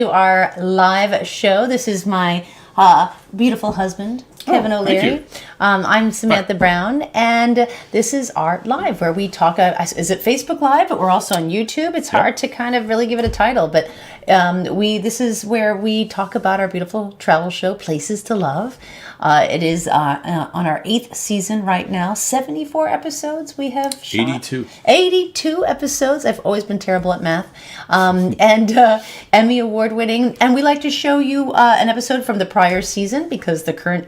To our live show. This is my beautiful husband, Kevin O'Leary. I'm Samantha Brown, and this is our live where we talk. Is it Facebook Live? But we're also on YouTube. It's hard to kind of really give it a title, but this is where we talk about our beautiful travel show, Places to Love. It is on our 8th season right now. 74 episodes we have shot. 82 episodes. I've always been terrible at math. And Emmy Award winning. And we like to show you an episode from the prior season because the current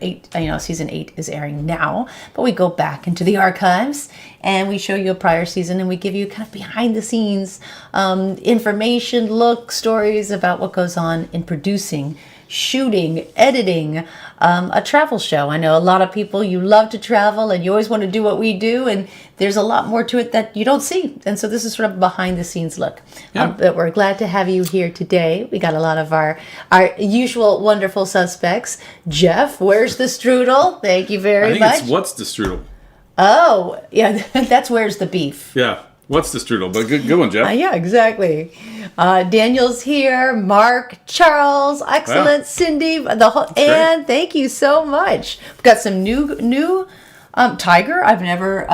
season 8 is airing now. But we go back into the archives and we show you a prior season and we give you kind of behind the scenes information, stories about what goes on in producing, shooting, editing a travel show. I know a lot of people, you love to travel and you always want to do what we do, and there's a lot more to it that you don't see. And so this is sort of a behind the scenes look. But we're glad to have you here today. We got a lot of our usual wonderful suspects. Jeff, where's the strudel? Thank you very much. I think it's what's the strudel. Oh, yeah, that's where's the beef. Yeah. What's the strudel? But good one, Jeff. Yeah, exactly. Daniel's here. Mark, Charles, excellent. Wow. Cindy, and thank you so much. We've got some new Tiger. I've never.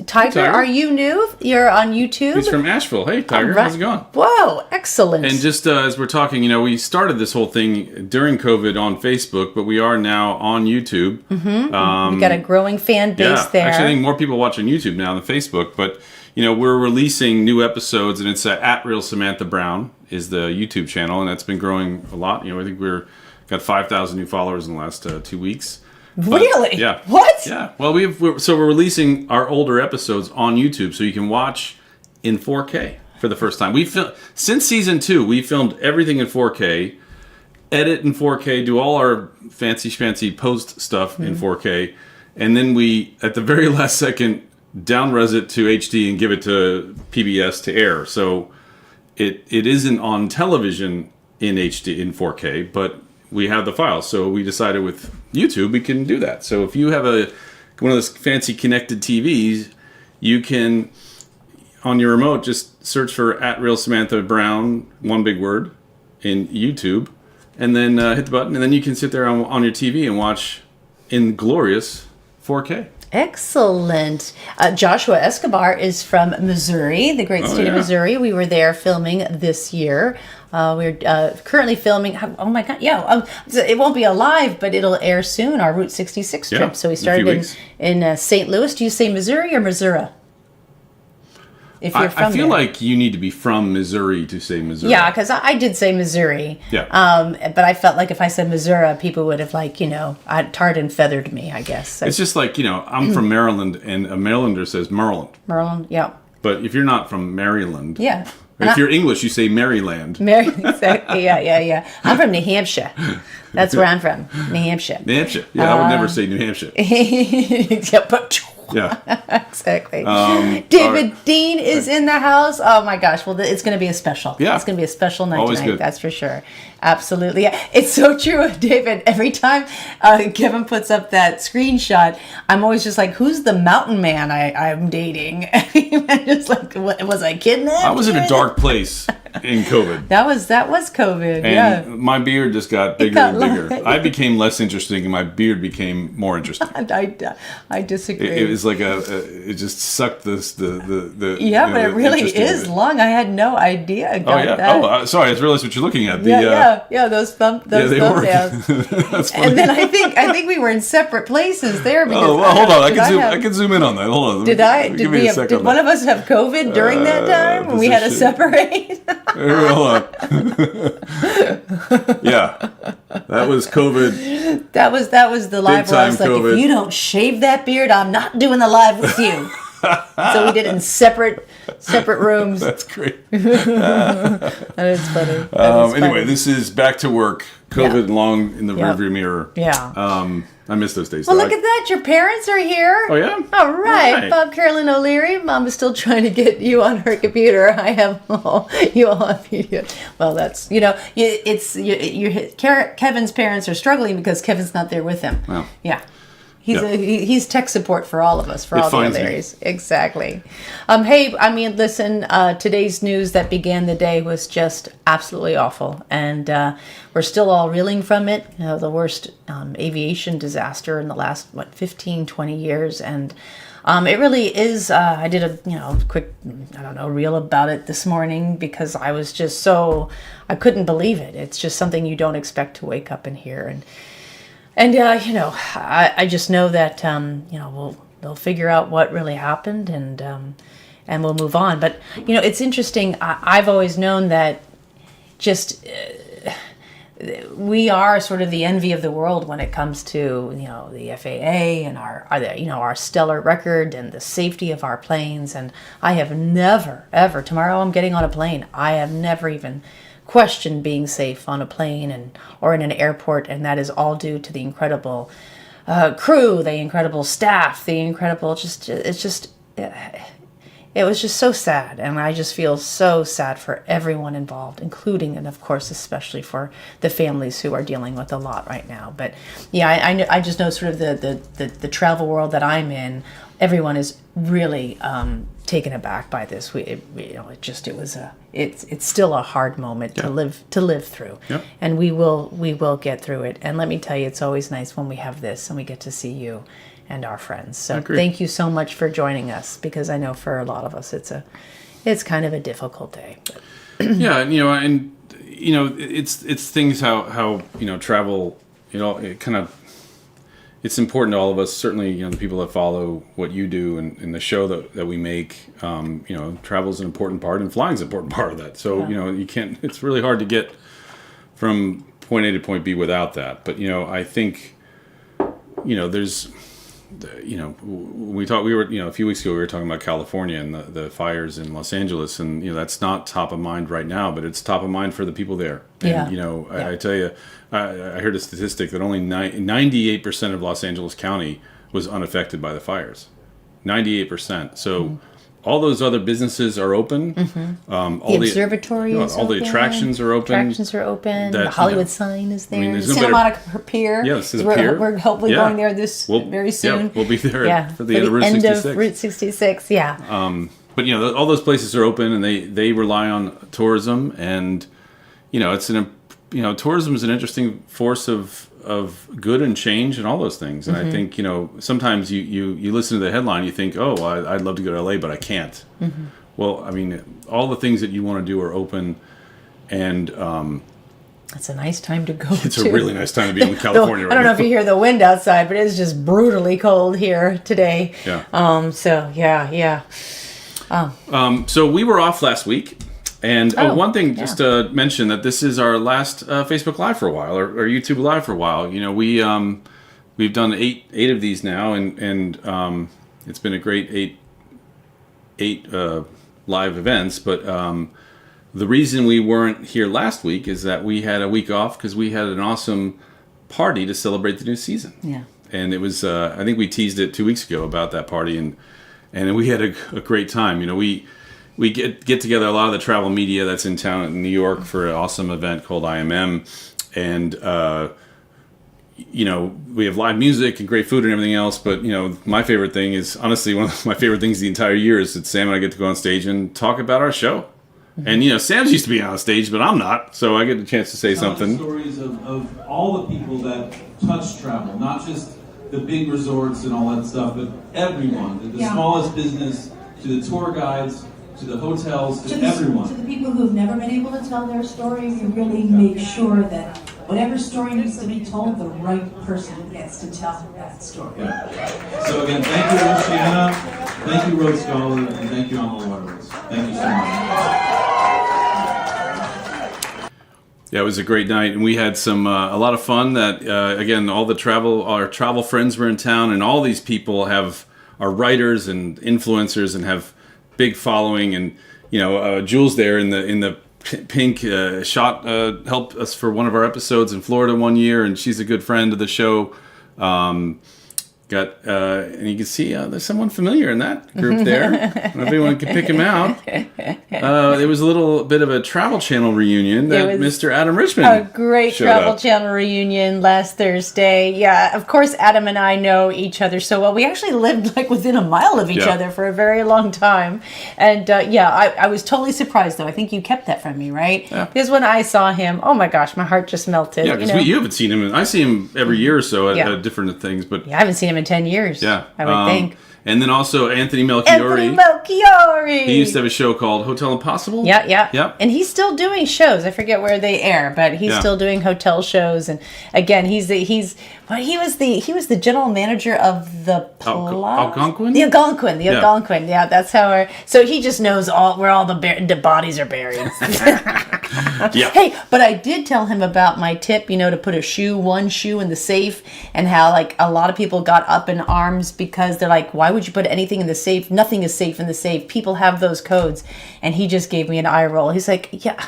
Tiger, are you new? You're on YouTube. He's from Asheville. Hey, Tiger, how's it going? Whoa, excellent. And just as we're talking, we started this whole thing during COVID on Facebook, but we are now on YouTube. Mm-hmm. We've got a growing fan base there. Actually, I think more people watch on YouTube now than Facebook, but. We're releasing new episodes, and it's at Real Samantha Brown is the YouTube channel, and that's been growing a lot. I think we're got 5,000 new followers in the last 2 weeks. Really? Yeah. What? Yeah. Well, we're releasing our older episodes on YouTube, so you can watch in 4K for the first time. Since season 2, we filmed everything in 4K, edit in 4K, do all our fancy schmancy post stuff in 4K, and then we at the very last second. Down-res it to HD and give it to PBS to air. So it isn't on television in HD in 4K, but we have the files. So we decided with YouTube we can do that. So if you have one of those fancy connected TVs, you can on your remote just search for @RealSamanthaBrown, one big word, in YouTube, and then hit the button, and then you can sit there on your TV and watch in glorious 4K. Excellent. Joshua Escobar is from Missouri, the great state of Missouri. We were there filming this year. We're currently filming. Oh my God! Yeah, it won't be live, but it'll air soon. Our Route 66 trip. So we started in St. Louis. Do you say Missouri or Missouri? If you're from I feel like you need to be from Missouri to say Missouri. Yeah, because I did say Missouri. Yeah. But I felt like if I said Missouri, people would have tarred and feathered me, I guess. It's just like, I'm from Maryland, and a Marylander says Maryland. Maryland, yeah. But if you're not from Maryland. Yeah. If you're English, you say Maryland. Exactly. Yeah. I'm from New Hampshire. That's where I'm from, New Hampshire. New Hampshire. Yeah, I would never say New Hampshire. Yeah, exactly. David Dean is in the house. Oh my gosh! Well, it's going to be a special. Yeah, it's going to be a special night tonight. Good. That's for sure. Absolutely. Yeah, it's so true, David. Every time Kevin puts up that screenshot, I'm always just like, "Who's the mountain man I'm dating?" I'm just like, was I kidnapped? I was in a dark place in COVID. That was COVID. And my beard just got bigger and bigger. I became less interesting, and my beard became more interesting. I disagree. It was like it just sucked the yeah, but it really is long. I had no idea about that. Oh, sorry, I just realized what you're looking at. Those thumbnails. That's funny. And then I think we were in separate places there. Because hold on, I can zoom in on that. Hold on. Did one of us have COVID during that time when we had to separate? Hold on. Yeah, that was COVID. That was the live where I was like, COVID. If you don't shave that beard, I'm not doing the live with you. So we did it in separate rooms. That's great. That is funny. Anyway, this is back to work. COVID long in the rearview mirror. Yeah. I miss those days. Well, look at that. Your parents are here. Oh, yeah? All right. Bob, Carolyn O'Leary. Mom is still trying to get you on her computer. I have you all on media. Well, that's, Kevin's parents are struggling because Kevin's not there with them. Wow. Yeah. He's tech support for all of us, for all the other areas. Exactly. Hey, I mean, listen, today's news that began the day was just absolutely awful. And we're still all reeling from it. You know, the worst aviation disaster in the last, 15, 20 years. And it really is, I did a, quick, reel about it this morning because I was just I couldn't believe it. It's just something you don't expect to wake up and hear. And I just know that, they'll figure out what really happened and we'll move on. But, it's interesting. I've always known that just we are sort of the envy of the world when it comes to, the FAA and our stellar record and the safety of our planes. And I have never, ever, tomorrow I'm getting on a plane, I have never even question being safe on a plane or in an airport, and that is all due to the incredible crew, the incredible staff, the incredible it was just so sad, and I just feel so sad for everyone involved, including and of course especially for the families who are dealing with a lot right now. But yeah, I just know sort of the travel world that I'm in. Everyone is really taken aback by this. It's still a hard moment to live through, and we will get through it. And let me tell you, it's always nice when we have this and we get to see you and our friends. So thank you so much for joining us, because I know for a lot of us it's kind of a difficult day. Yeah, it's things how travel, it kind of. It's important to all of us, certainly, the people that follow what you do and the show that we make. Travel is an important part, and flying is an important part of that. So, you can't, it's really hard to get from point A to point B without that. But, I think, there's, we were a few weeks ago, we were talking about California and the fires in Los Angeles. And, that's not top of mind right now, but it's top of mind for the people there. And, I tell you, I heard a statistic that only 98% of Los Angeles County was unaffected by the fires. 98%. So all those other businesses are open. The observatory is all open. The attractions are open. The Hollywood sign is there. There's Santa Monica Pier. Yeah, this is a pier. We're hopefully going there very soon. Yeah, we'll be there for the end of Route 66. Route 66, yeah. But all those places are open, and they rely on tourism, and it's tourism is an interesting force of good and change and all those things. And I think, sometimes you listen to the headline, you think, oh, I'd love to go to LA, but I can't. Well, I mean, all the things that you want to do are open, and it's a nice time to go. It's a really nice time to be in California right now. I don't know if you hear the wind outside, but it's just brutally cold here today. Yeah. So we were off last week. And one thing, just to mention that this is our last Facebook Live for a while, or YouTube Live for a while. We've done eight of these now, and it's been a great eight live events. But the reason we weren't here last week is that we had a week off because we had an awesome party to celebrate the new season. Yeah. And it was, I think we teased it 2 weeks ago about that party, and we had a great time. We get together a lot of the travel media that's in town in New York for an awesome event called IMM, and we have live music and great food and everything else. But my favorite thing is, honestly, one of my favorite things the entire year is that Sam and I get to go on stage and talk about our show. And Sam's used to be on stage, but I'm not, so I get a chance to say something. Stories of all the people that touch travel, not just the big resorts and all that stuff, but everyone, the smallest business to the tour guides, to the hotels, to everyone. To the people who've never been able to tell their story, we really make sure that whatever story needs to be told, the right person gets to tell that story. Yeah. So again, thank you, Luciana, thank you, Road Scholar, and thank you, On the Waterways. Thank you so much. Yeah, it was a great night, and we had a lot of fun. That again, all our travel friends were in town, and all these people are writers and influencers and have big following. And Jules there in the pink shot helped us for one of our episodes in Florida one year, and she's a good friend of the show. And you can see there's someone familiar in that group there. I don't know if anyone can pick him out. There was a little bit of a Travel Channel reunion that Mr. Adam Richmond A great Travel Channel reunion last Thursday. Yeah, of course, Adam and I know each other so well. We actually lived like within a mile of each other for a very long time. And I was totally surprised, though. I think you kept that from me, right? Yeah. Because when I saw him, oh my gosh, my heart just melted. Yeah, because you haven't seen him. I see him every year or so at different things. But I haven't seen him in 10 years. Yeah. I would think. And then also Anthony Melchiori. He used to have a show called Hotel Impossible. Yeah. And he's still doing shows. I forget where they air, but he's still doing hotel shows. And again, he was the general manager of the Algonquin? The Algonquin. Yeah, that's how so he just knows where all the bodies are buried. Yeah. Hey, but I did tell him about my tip, to put one shoe in the safe, and how like a lot of people got up in arms because they're like, why would you put anything in the safe? Nothing is safe in the safe. People have those codes. And he just gave me an eye roll. He's like, yeah,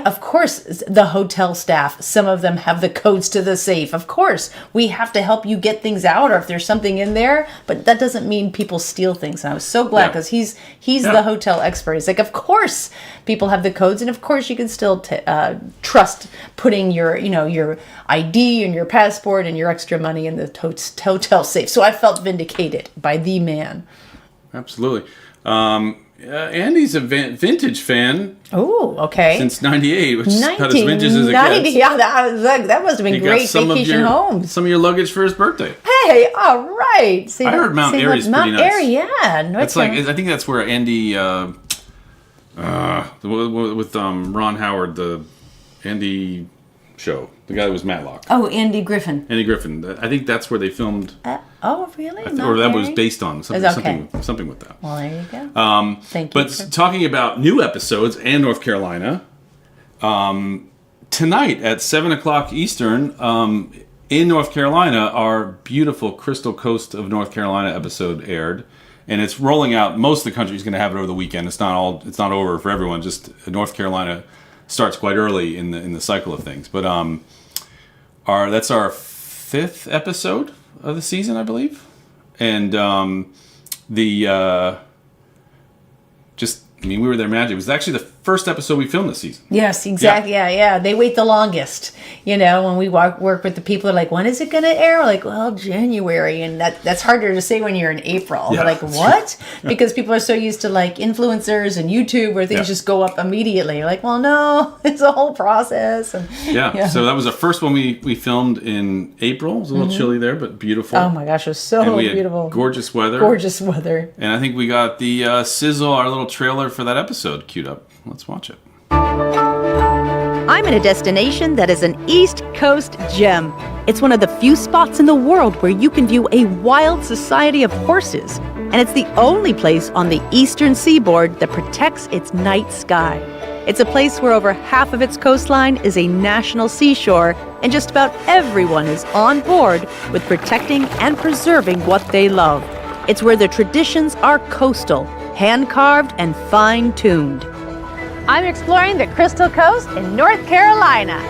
of course, the hotel staff, some of them have the codes to the safe. Of course, we have to help you get things out, or if there's something in there, but that doesn't mean people steal things. And I was so glad because he's the hotel expert. He's like, of course, people have the codes, and of course, you can still trust putting your ID and your passport and your extra money in the hotel safe. So I felt vindicated by the man. Absolutely. Andy's a vintage fan. Oh, okay. Since '98, which is about as vintage as it gets. Yeah, that must have been great vacation homes. Some of your luggage for his birthday. Hey, all right. I heard Mount Airy's pretty nice. Mount Airy, yeah. It's like I think that's where Andy, with Ron Howard, the Andy show, the guy that was Matlock. Oh, Andy Griffin. I think that's where they filmed. Oh, really? Or that was based on something with that. Well, there you go. Thank you. But talking about new episodes and North Carolina, tonight at 7:00 Eastern, in North Carolina, our beautiful Crystal Coast of North Carolina episode aired, and it's rolling out. Most of the country is going to have it over the weekend. It's not over for everyone. Just North Carolina starts quite early in the cycle of things. But that's our 5th episode of the season, I believe, and we were there magic. It was actually the first episode we filmed this season. Yes, exactly. Yeah. They wait the longest. When we work with the people, they're like, when is it going to air? We're like, well, January. And that's harder to say when you're in April. Yeah, they're like, what? Because people are so used to like influencers and YouTube where things just go up immediately. You're like, well, no, it's a whole process. And, so that was the first one we filmed in April. It was a little chilly there, but beautiful. Oh my gosh, it was so beautiful. Gorgeous weather. And I think we got the sizzle, our little trailer for that episode queued up. Let's watch it. I'm in a destination that is an East Coast gem. It's one of the few spots in the world where you can view a wild society of horses. And it's the only place on the eastern seaboard that protects its night sky. It's a place where over half of its coastline is a national seashore, and just about everyone is on board with protecting and preserving what they love. It's where the traditions are coastal, hand-carved and fine-tuned. I'm exploring the Crystal Coast in North Carolina.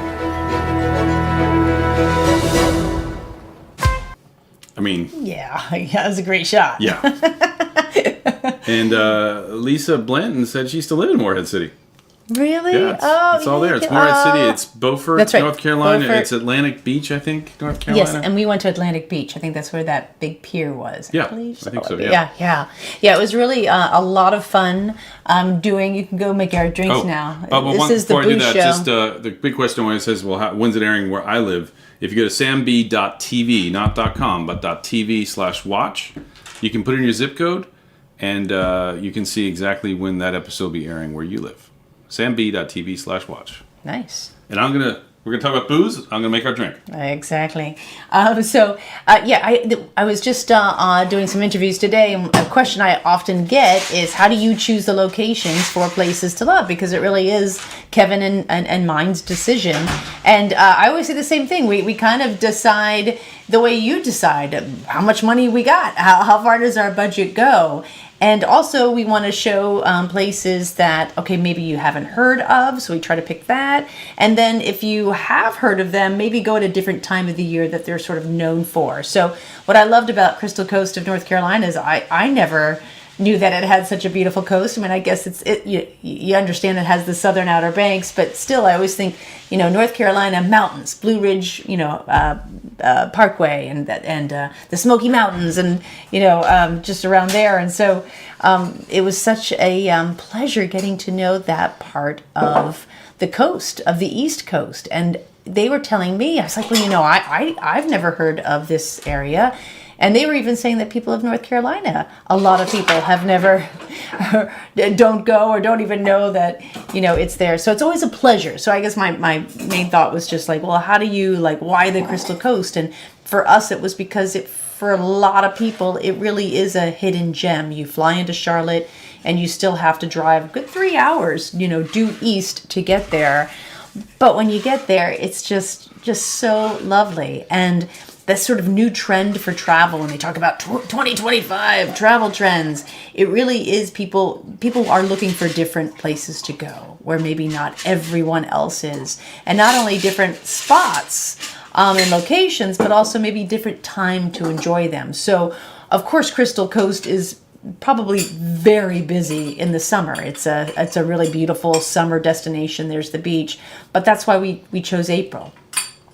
Yeah, that was a great shot. Yeah. And Lisa Blanton said she used to live in Morehead City. Really? Yeah, it's all there. It's Morehead City. It's Beaufort, that's right. North Carolina. Beaufort. It's Atlantic Beach, I think, North Carolina. Yes, and we went to Atlantic Beach. I think that's where that big pier was. Yeah, I think so, yeah. Yeah, it was really a lot of fun you can go make our drinks now. This is the before I do booze that, show. just the big question always says, well, when's it airing where I live? If you go to samb.tv, not .com, but .tv/watch, you can put in your zip code, and you can see exactly when that episode will be airing where you live. samb.tv/watch. Nice. And we're gonna talk about booze. I'm gonna make our drink. Exactly. I was just doing some interviews today, and a question I often get is, how do you choose the locations for places to love? Because it really is Kevin and mine's decision. And I always say the same thing. We kind of decide the way you decide how much money we got, how far does our budget go. And also we want to show places that, okay, maybe you haven't heard of, so we try to pick that. And then if you have heard of them, maybe go at a different time of the year that they're sort of known for. So what I loved about Crystal Coast of North Carolina is I never knew that it had such a beautiful coast. I mean, I guess you understand it has the southern Outer Banks, but still I always think, North Carolina mountains, Blue Ridge, Parkway and the Smoky Mountains and, just around there. And so it was such a pleasure getting to know that part of the coast, of the East Coast. And they were telling me, I was like, well, I've never heard of this area. And they were even saying that people of North Carolina, a lot of people have never, don't go or don't even know that, it's there. So it's always a pleasure. So I guess my main thought was just like, well, how do you, why the Crystal Coast? And for us, it was because for a lot of people, it really is a hidden gem. You fly into Charlotte and you still have to drive a good 3 hours, due east to get there. But when you get there, it's just so lovely. And that sort of new trend for travel, when they talk about 2025 travel trends, it really is people are looking for different places to go where maybe not everyone else is. And not only different spots and locations, but also maybe different time to enjoy them. So, of course, Crystal Coast is probably very busy in the summer. It's a really beautiful summer destination. There's the beach, but that's why we chose April.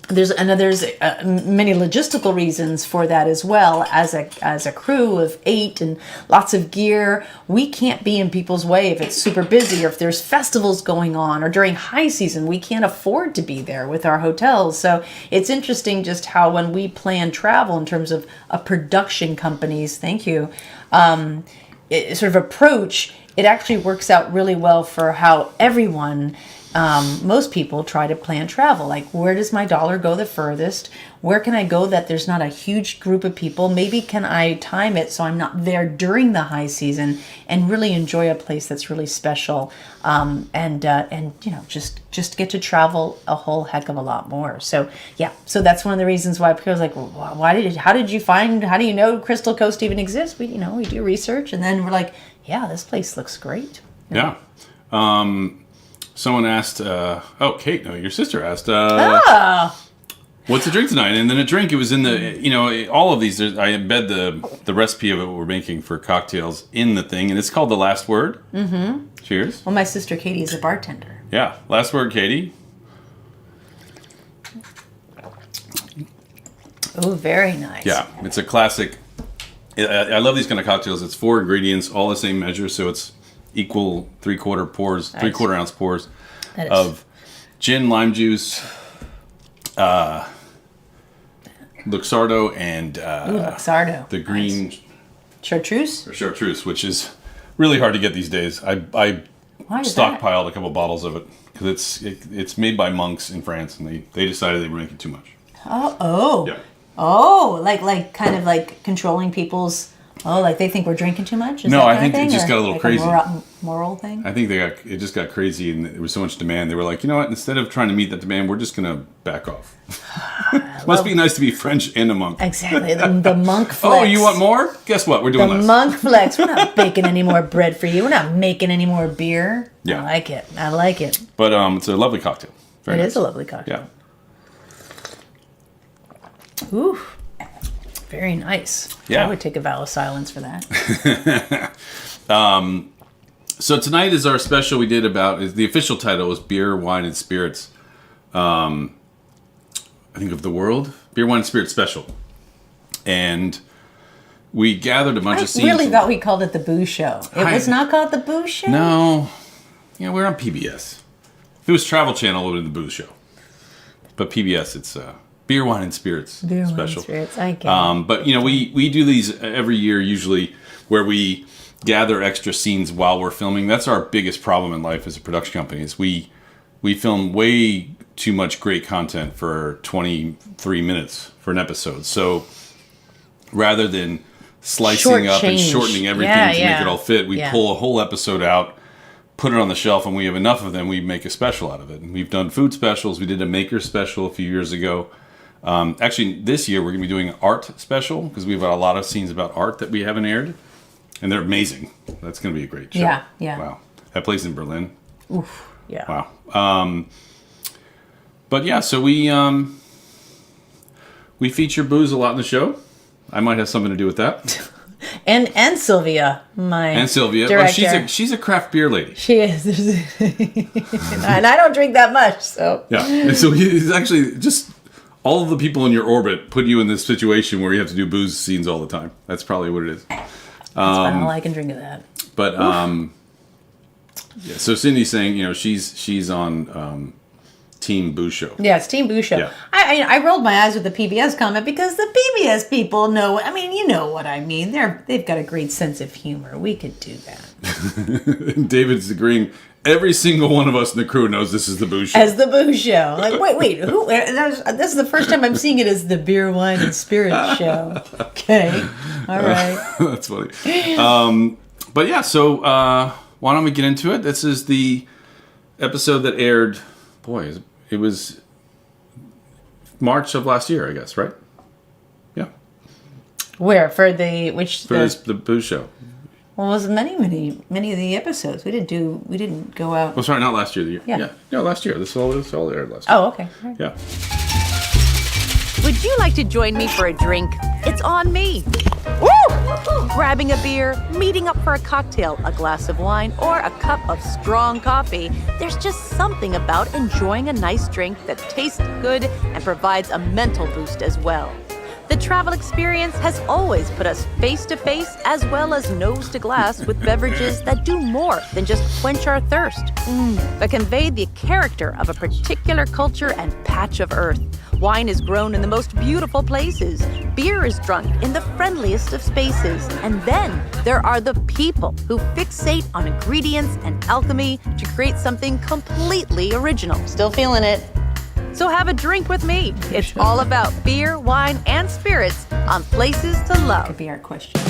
There's many logistical reasons for that as well. As a crew of 8 and lots of gear, we can't be in people's way if it's super busy or if there's festivals going on or during high season. We can't afford to be there with our hotels. So it's interesting just how when we plan travel in terms of a production company's, thank you, sort of approach, it actually works out really well for how everyone, most people try to plan travel. Like, where does my dollar go the furthest? Where can I go that there's not a huge group of people? Maybe can I time it so I'm not there during the high season and really enjoy a place that's really special, and just get to travel a whole heck of a lot more. So so that's one of the reasons why people are like, well, how do you know Crystal Coast even exists? We do research and then we're like, yeah, this place looks great. Yeah. Someone asked, Kate, no, your sister asked, what's the drink tonight? And then a drink, it was in the, all of these, I embed the recipe of it we're making for cocktails in the thing, and it's called The Last Word. Mm-hmm. Cheers. Well, my sister Katie is a bartender. Yeah. Last word, Katie. Oh, very nice. Yeah. It's a classic. I love these kind of cocktails. It's 4 ingredients, all the same measure, so it's equal 3/4 ounce pours of gin, lime juice, Luxardo, and Luxardo. The green Chartreuse, which is really hard to get these days. I stockpiled a couple bottles of it because it's made by monks in France, and they decided they were making too much. Yeah. Like kind of like controlling people's. Oh, like they think we're drinking too much? No, I think it just got a little crazy. A moral thing? I think it just got crazy and there was so much demand. They were like, you know what, instead of trying to meet that demand, we're just going to back off. Must be nice to be French and a monk. Exactly, the monk flex. Oh, you want more? Guess what, we're doing less. The monk flex. We're not baking any more bread for you. We're not making any more beer. Yeah. I like it. But it's a lovely cocktail. Very nice. It is a lovely cocktail. Yeah. Ooh. Very nice. Yeah. I would take a vow of silence for that. So tonight is our special we did about, the official title was Beer, Wine, and Spirits. I think of the world. Beer, Wine, and Spirits Special. And we gathered a bunch of scenes. I really thought we called it the Booze Show. It was not called the Booze Show? No. Yeah, we're on PBS. If it was Travel Channel, it would have been the Booze Show. But PBS, it's Beer, Wine, and Spirits Special. Wine, and Spirits. I get it. But, we do these every year usually where we gather extra scenes while we're filming. That's our biggest problem in life as a production company is we film way too much great content for 23 minutes for an episode. So rather than slicing up and shortening everything to make it all fit, we pull a whole episode out, put it on the shelf, and we have enough of them, we make a special out of it. And we've done food specials. We did a maker special a few years ago. Actually, this year we're going to be doing an art special because we've got a lot of scenes about art that we haven't aired. And they're amazing. That's going to be a great show. Yeah, yeah. Wow. That place in Berlin. Oof. Yeah. Wow. But yeah, so we feature booze a lot in the show. I might have something to do with that. And Sylvia, director. Well, she's a craft beer lady. She is. And I don't drink that much, so. Yeah. And so he's actually just all of the people in your orbit put you in this situation where you have to do booze scenes all the time. That's probably what it is. That's about all I can drink of that. But yeah, so Cindy's saying, she's on Team Boo Show. Yeah, it's Team Boo Show. Yeah. I rolled my eyes with the PBS comment because the PBS people know. I mean, you know what I mean. They've got a great sense of humor. We could do that. David's agreeing. Every single one of us in the crew knows this is the Boo Show. As the Boo Show. Like, wait, who? This is the first time I'm seeing it as the Beer, Wine, and Spirit Show. Okay, all right. That's funny. But yeah, so why don't we get into it? This is the episode that aired. Boy, it was March of last year, I guess, right? Yeah. Where for the which the Boo Show. Well, it was many of the episodes. We didn't go out. Oh, sorry, not last year. The year. Yeah. No, last year. This all aired last year. Oh, okay. Right. Yeah. Would you like to join me for a drink? It's on me. Woo! Grabbing a beer, meeting up for a cocktail, a glass of wine, or a cup of strong coffee. There's just something about enjoying a nice drink that tastes good and provides a mental boost as well. The travel experience has always put us face to face as well as nose to glass with beverages that do more than just quench our thirst, but convey the character of a particular culture and patch of earth. Wine is grown in the most beautiful places. Beer is drunk in the friendliest of spaces. And then there are the people who fixate on ingredients and alchemy to create something completely original. Still feeling it. So have a drink with me. It's all about beer, wine, and spirits on Places to Love. Could be our question.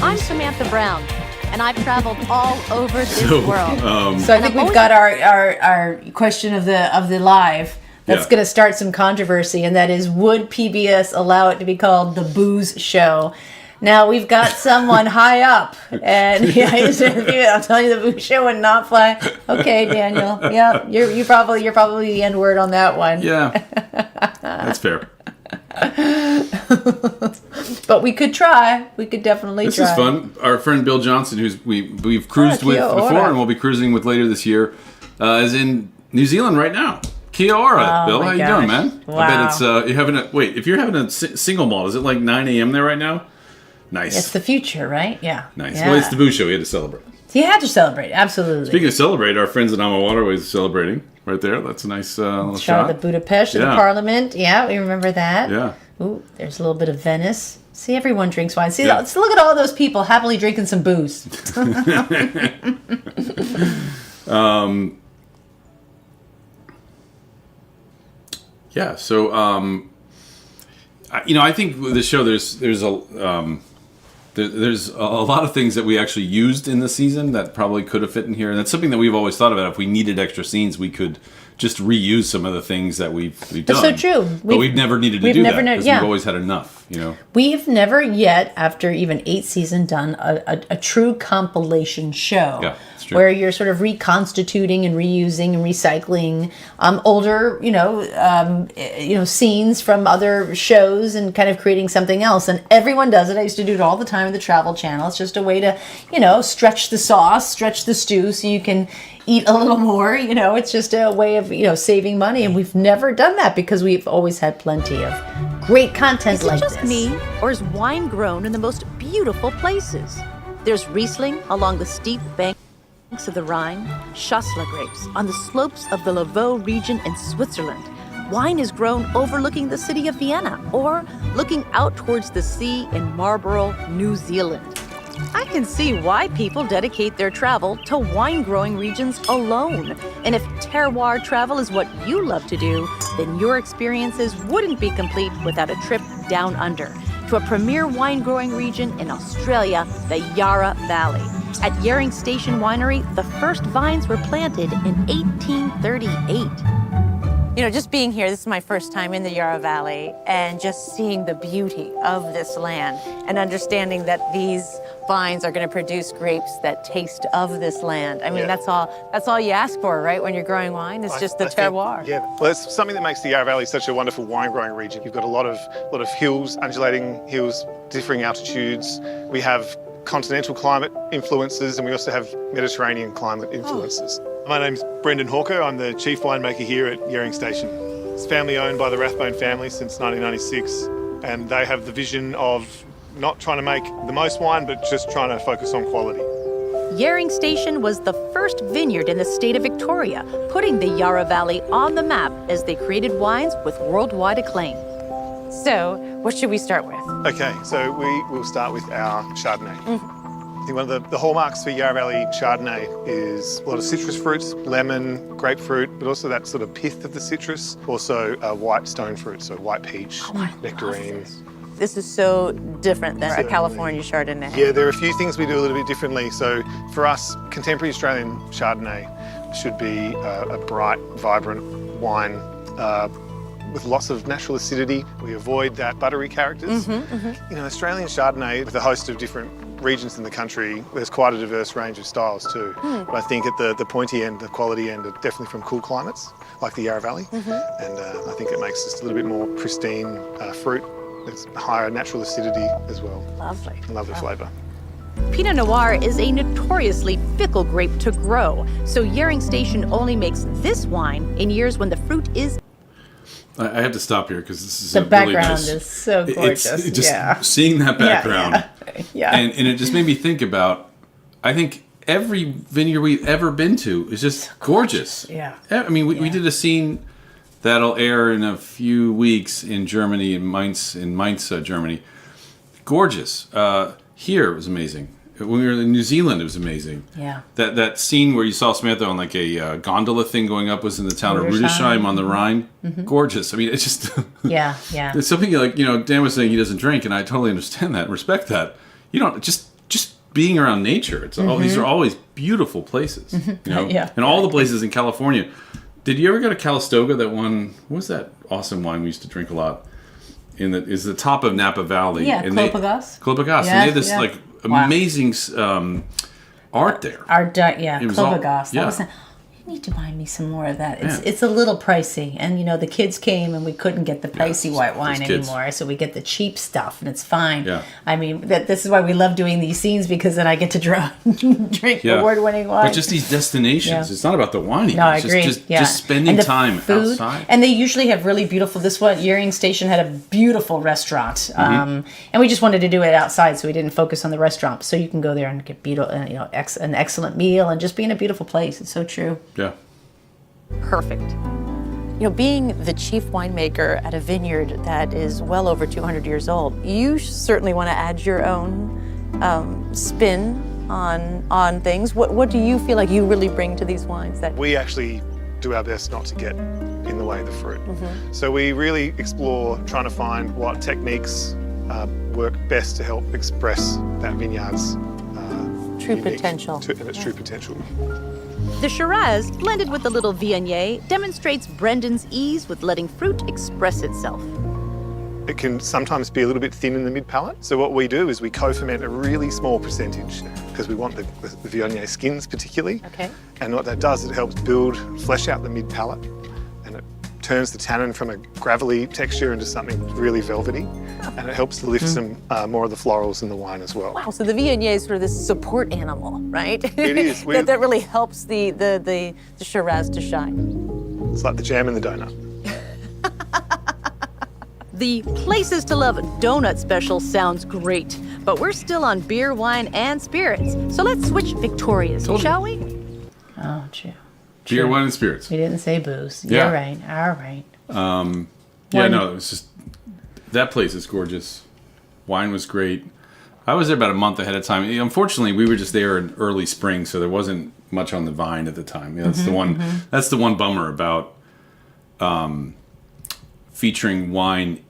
I'm Samantha Brown, and I've traveled all over this world. So I think we've got our question of the live. That's going to start some controversy, and that is, would PBS allow it to be called the Booze Show? Now we've got someone high up, and I'm telling you, the Booze Show would not fly. Okay, Daniel. Yeah, you're probably the N word on that one. Yeah, that's fair. But we could try. We could definitely This try. is fun. Our friend Bill Johnson, who's we've cruised with before, and we'll be cruising with later this year, is in New Zealand right now. Kia ora, Bill. How you doing, man? Wow. I bet it's you're having if you're having a single malt, is it like 9 a.m. there right now? Nice. It's the future, right? Yeah. Nice. Yeah. Well, it's the Boo Show. We had to celebrate. You had to celebrate, absolutely. Speaking of celebrate, our friends at Ama Waterways are celebrating right there. That's a nice little shot. The Budapest, the Parliament. Yeah, we remember that. Yeah. Ooh, there's a little bit of Venice. See, everyone drinks wine. See, let's look at all those people happily drinking some booze. Yeah. So, I think with the show, there's a lot of things that we actually used in the season that probably could have fit in here, and that's something that we've always thought about. If we needed extra scenes, we could just reuse some of the things that we've done. That's so true. But we've never needed to do that because we've always had enough. We've never yet, after even 8 seasons, done a true compilation show. Yeah, it's true. Where you're sort of reconstituting and reusing and recycling older, scenes from other shows and kind of creating something else. And everyone does it. I used to do it all the time with the Travel Channel. It's just a way to, stretch the sauce, stretch the stew so you can eat a little more. It's just a way of, saving money. And we've never done that because we've always had plenty of great content like this. Is it just me, or is wine grown in the most beautiful places? There's Riesling along the steep banks of the Rhine, Chasselas grapes on the slopes of the Lavaux region in Switzerland. Wine is grown overlooking the city of Vienna or looking out towards the sea in Marlborough, New Zealand. I can see why people dedicate their travel to wine-growing regions alone. And if terroir travel is what you love to do, then your experiences wouldn't be complete without a trip down under to a premier wine-growing region in Australia, the Yarra Valley. At Yering Station Winery, the first vines were planted in 1838. Just being here, this is my first time in the Yarra Valley, and just seeing the beauty of this land and understanding that these vines are going to produce grapes that taste of this land. I mean, Yeah. that's all you ask for, right? When you're growing wine, it's just the terroir. Yeah, well, it's something that makes the Yarra Valley such a wonderful wine growing region. You've got a lot of hills, undulating hills, differing altitudes. We have continental climate influences, and we also have Mediterranean climate influences. My name's Brendan Hawker. I'm the chief winemaker here at Yering Station. It's family owned by the Rathbone family since 1996, and they have the vision of not trying to make the most wine, but just trying to focus on quality. Yering Station was the first vineyard in the state of Victoria, putting the Yarra Valley on the map as they created wines with worldwide acclaim. So, what should we start with? Okay, so we will start with our Chardonnay. I think one of the hallmarks for Yarra Valley Chardonnay is a lot of citrus fruits, lemon, grapefruit, but also that sort of pith of the citrus. Also white stone fruit, so white peach, nectarine. This is so different than a Certainly. California Chardonnay. Yeah, there are a few things we do a little bit differently. So for us, contemporary Australian Chardonnay should be a bright, vibrant wine with lots of natural acidity. We avoid that buttery characters. You know, Australian Chardonnay, with a host of different regions in the country, there's quite a diverse range of styles too. But I think at the pointy end, the quality end, are definitely from cool climates, like the Yarra Valley. And I think it makes just a little bit more pristine fruit. There's higher natural acidity as well. Lovely. Lovely flavour. Pinot Noir is a notoriously fickle grape to grow, so Yering Station only makes this wine in years when the fruit is... I have to stop here because this is The a really background nice, is so gorgeous. It's just yeah. seeing that background, Yeah. and it just made me think about. I think every vineyard we've ever been to is just gorgeous. Yeah. I mean, we did a scene that'll air in a few weeks in Germany, in Mainz, Germany. Gorgeous. Here it was amazing. When we were in New Zealand, it was amazing. Yeah. That scene where you saw Samantha on like a gondola thing going up was in the town of Rudesheim on the Rhine. Gorgeous. I mean, it's just... Yeah. There's something like, Dan was saying he doesn't drink, and I totally understand that and respect that. You don't... Just being around nature. It's all, these are always beautiful places. You know? Yeah. And all the places in California. Did you ever go to Calistoga, that one... What was that awesome wine we used to drink a lot? Is the top of Napa Valley. Yeah, and Clopagas. Clopagas. Yeah, And they had this yeah. like Wow. amazing art there. Yeah, It was all- Clopagas. yeah. You need to buy me some more of that. Yeah. It's a little pricey, and the kids came and we couldn't get the pricey white wine those kids. anymore, so we get the cheap stuff, and it's fine. Yeah. I mean, this is why we love doing these scenes, because then I get to drink Yeah. award-winning wine. But just these destinations. Yeah. It's not about the wine. No, I It's agree. Just spending And the time food, outside. and they usually have really beautiful. This one, Yering Station had a beautiful restaurant, and we just wanted to do it outside, so we didn't focus on the restaurant. So you can go there and get an excellent meal and just be in a beautiful place. It's so true. Yeah. perfect. Being the chief winemaker at a vineyard that is well over 200 years old, you certainly want to add your own spin on things. What do you feel like you really bring to these wines? That We actually do our best not to get in the way of the fruit. So we really explore trying to find what techniques work best to help express that vineyard's true unique- potential. and its true potential. The Shiraz, blended with a little Viognier, demonstrates Brendan's ease with letting fruit express itself. It can sometimes be a little bit thin in the mid-palate. So what we do is we co-ferment a really small percentage because we want the Viognier skins particularly. Okay. And what that does, it helps flesh out the mid-palate, and it turns the tannin from a gravelly texture into something really velvety, and it helps to lift some more of the florals in the wine as well. Wow, so the Viognier is sort of this support animal, right? It is. that really helps the Shiraz to shine. It's like the jam in the donut. The Places to Love Donut Special sounds great, but we're still on beer, wine, and spirits. So let's switch Victorias, shall we? Oh, true. Beer, wine, and spirits. We didn't say booze. Yeah. You're right. All right. Yeah, no, it was just... That place is gorgeous. Wine was great. I was there about a month ahead of time. Unfortunately, we were just there in early spring, so there wasn't much on the vine at the time. That's the one. That's the one bummer about featuring wine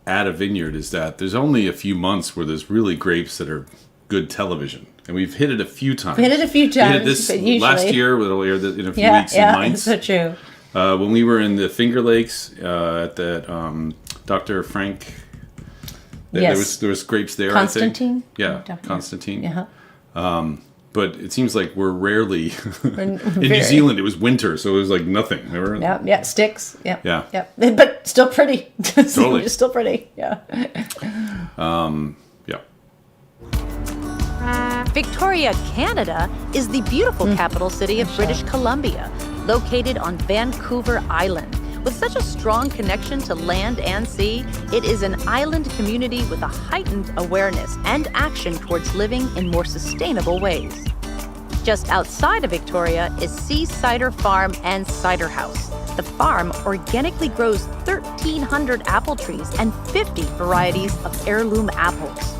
at a vineyard, is that there's only a few months where there's really grapes that are good television, and we've hit it a few times. We hit it a few We hit times. this but usually, last year. It'll air in a few Yeah, weeks in yeah, Mainz. it's so true. When we were in the Finger Lakes at that Dr. Frank Yes. There was grapes there. Constantine? I think. Yeah, Definitely. Constantine. Yeah. But it seems like we're rarely in very- New Zealand. It was winter, so it was like nothing. Remember? Yeah, yeah, sticks. Yeah. Yeah. Yeah. But still pretty. Totally. Just still pretty. Yeah. Yeah. Victoria, Canada, is the beautiful capital city of British Columbia, located on Vancouver Island. With such a strong connection to land and sea, it is an island community with a heightened awareness and action towards living in more sustainable ways. Just outside of Victoria is Sea Cider Farm and Cider House. The farm organically grows 1,300 apple trees and 50 varieties of heirloom apples.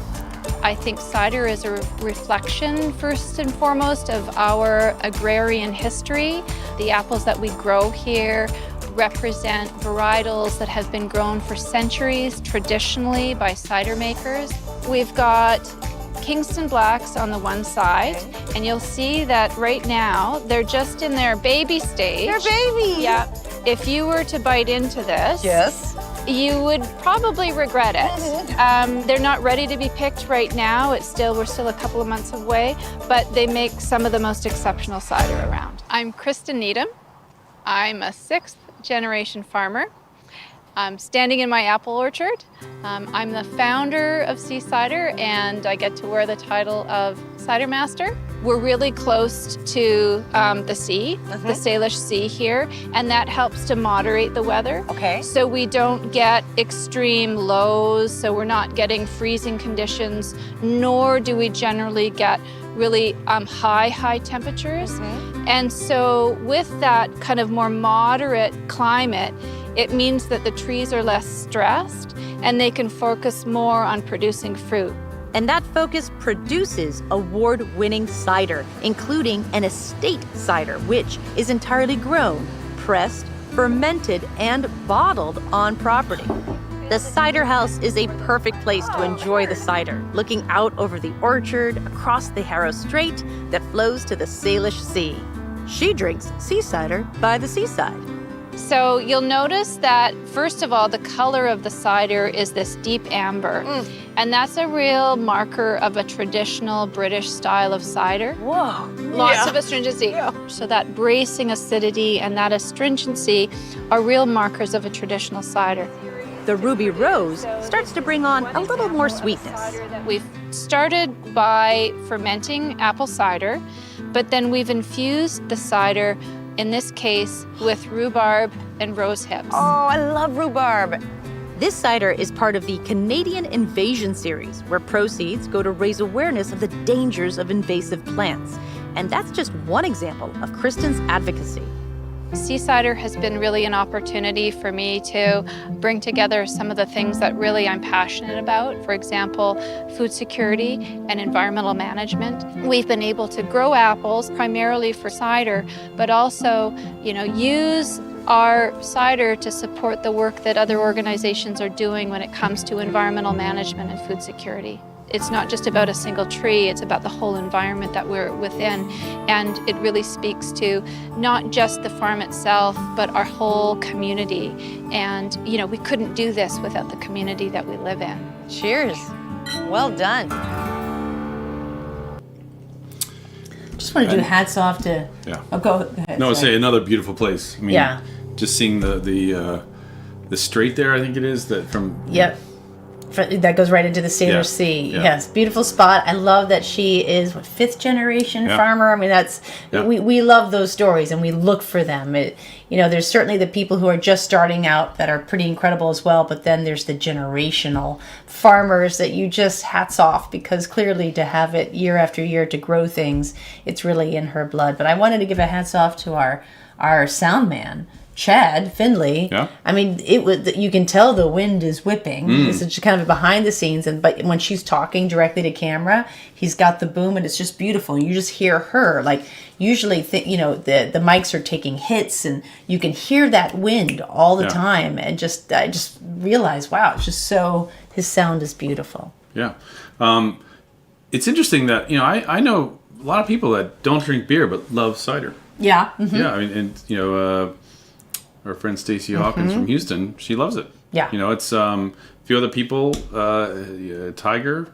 I think cider is a reflection, first and foremost, of our agrarian history. The apples that we grow here represent varietals that have been grown for centuries traditionally by cider makers. We've got Kingston Blacks on the one side, and you'll see that right now they're just in their baby stage. They're babies! Yeah. If you were to bite into this, Yes. you would probably regret it. They're not ready to be picked right now. We're still a couple of months away, but they make some of the most exceptional cider around. I'm Kristen Needham. I'm a 6th generation farmer. I'm standing in my apple orchard. I'm the founder of Sea Cider, and I get to wear the title of Cider Master. We're really close to the sea, the Salish Sea here, and that helps to moderate the weather. Okay. So we don't get extreme lows, so we're not getting freezing conditions, nor do we generally get really high temperatures. And so with that kind of more moderate climate, it means that the trees are less stressed and they can focus more on producing fruit. And that focus produces award-winning cider, including an estate cider, which is entirely grown, pressed, fermented, and bottled on property. The Cider House is a perfect place to enjoy the cider, looking out over the orchard, across the Harrow Strait that flows to the Salish Sea. She drinks sea cider by the seaside. So you'll notice that, first of all, the color of the cider is this deep amber. And that's a real marker of a traditional British style of cider. Whoa. Lots of astringency. So that bracing acidity and that astringency are real markers of a traditional cider. The Ruby Rose starts to bring on a little more sweetness. We've started by fermenting apple cider, but then we've infused the cider, in this case, with rhubarb and rose hips. Oh, I love rhubarb. This cider is part of the Canadian Invasion series, where proceeds go to raise awareness of the dangers of invasive plants. And that's just one example of Kristen's advocacy. Sea cider has been really an opportunity for me to bring together some of the things that really I'm passionate about. For example, food security and environmental management. We've been able to grow apples primarily for cider, but also, use our cider to support the work that other organizations are doing when it comes to environmental management and food security. It's not just about a single tree, it's about the whole environment that we're within. And it really speaks to not just the farm itself, but our whole community. And, we couldn't do this without the community that we live in. Cheers. Well done. Just want to do hats off to. Yeah. Oh, go ahead. No, sorry. say another beautiful place. I mean, Yeah. just seeing the strait there, I think it is, that from. Yep. That goes right into the Salish Yeah, Sea. yeah. Yes, beautiful spot. I love that she is 5th generation Yeah. farmer. I mean, Yeah. we love those stories and we look for them. There's certainly the people who are just starting out that are pretty incredible as well, but then there's the generational farmers that you just hats off, because clearly to have it year after year to grow things, it's really in her blood. But I wanted to give a hats off to our sound man, Chad Findlay. Yeah. I mean, you can tell the wind is whipping. This is just kind of behind the scenes, but when she's talking directly to camera, he's got the boom, and it's just beautiful. You just hear her. Like usually, the mics are taking hits, and you can hear that wind all the time. And I just realized, wow, it's just his sound is beautiful. Yeah. It's interesting that, I know a lot of people that don't drink beer but love cider. Yeah. Mm-hmm. Yeah, I mean, and our friend Stacey Hawkins from Houston, she loves it. Yeah. You know, it's a few other people. Tiger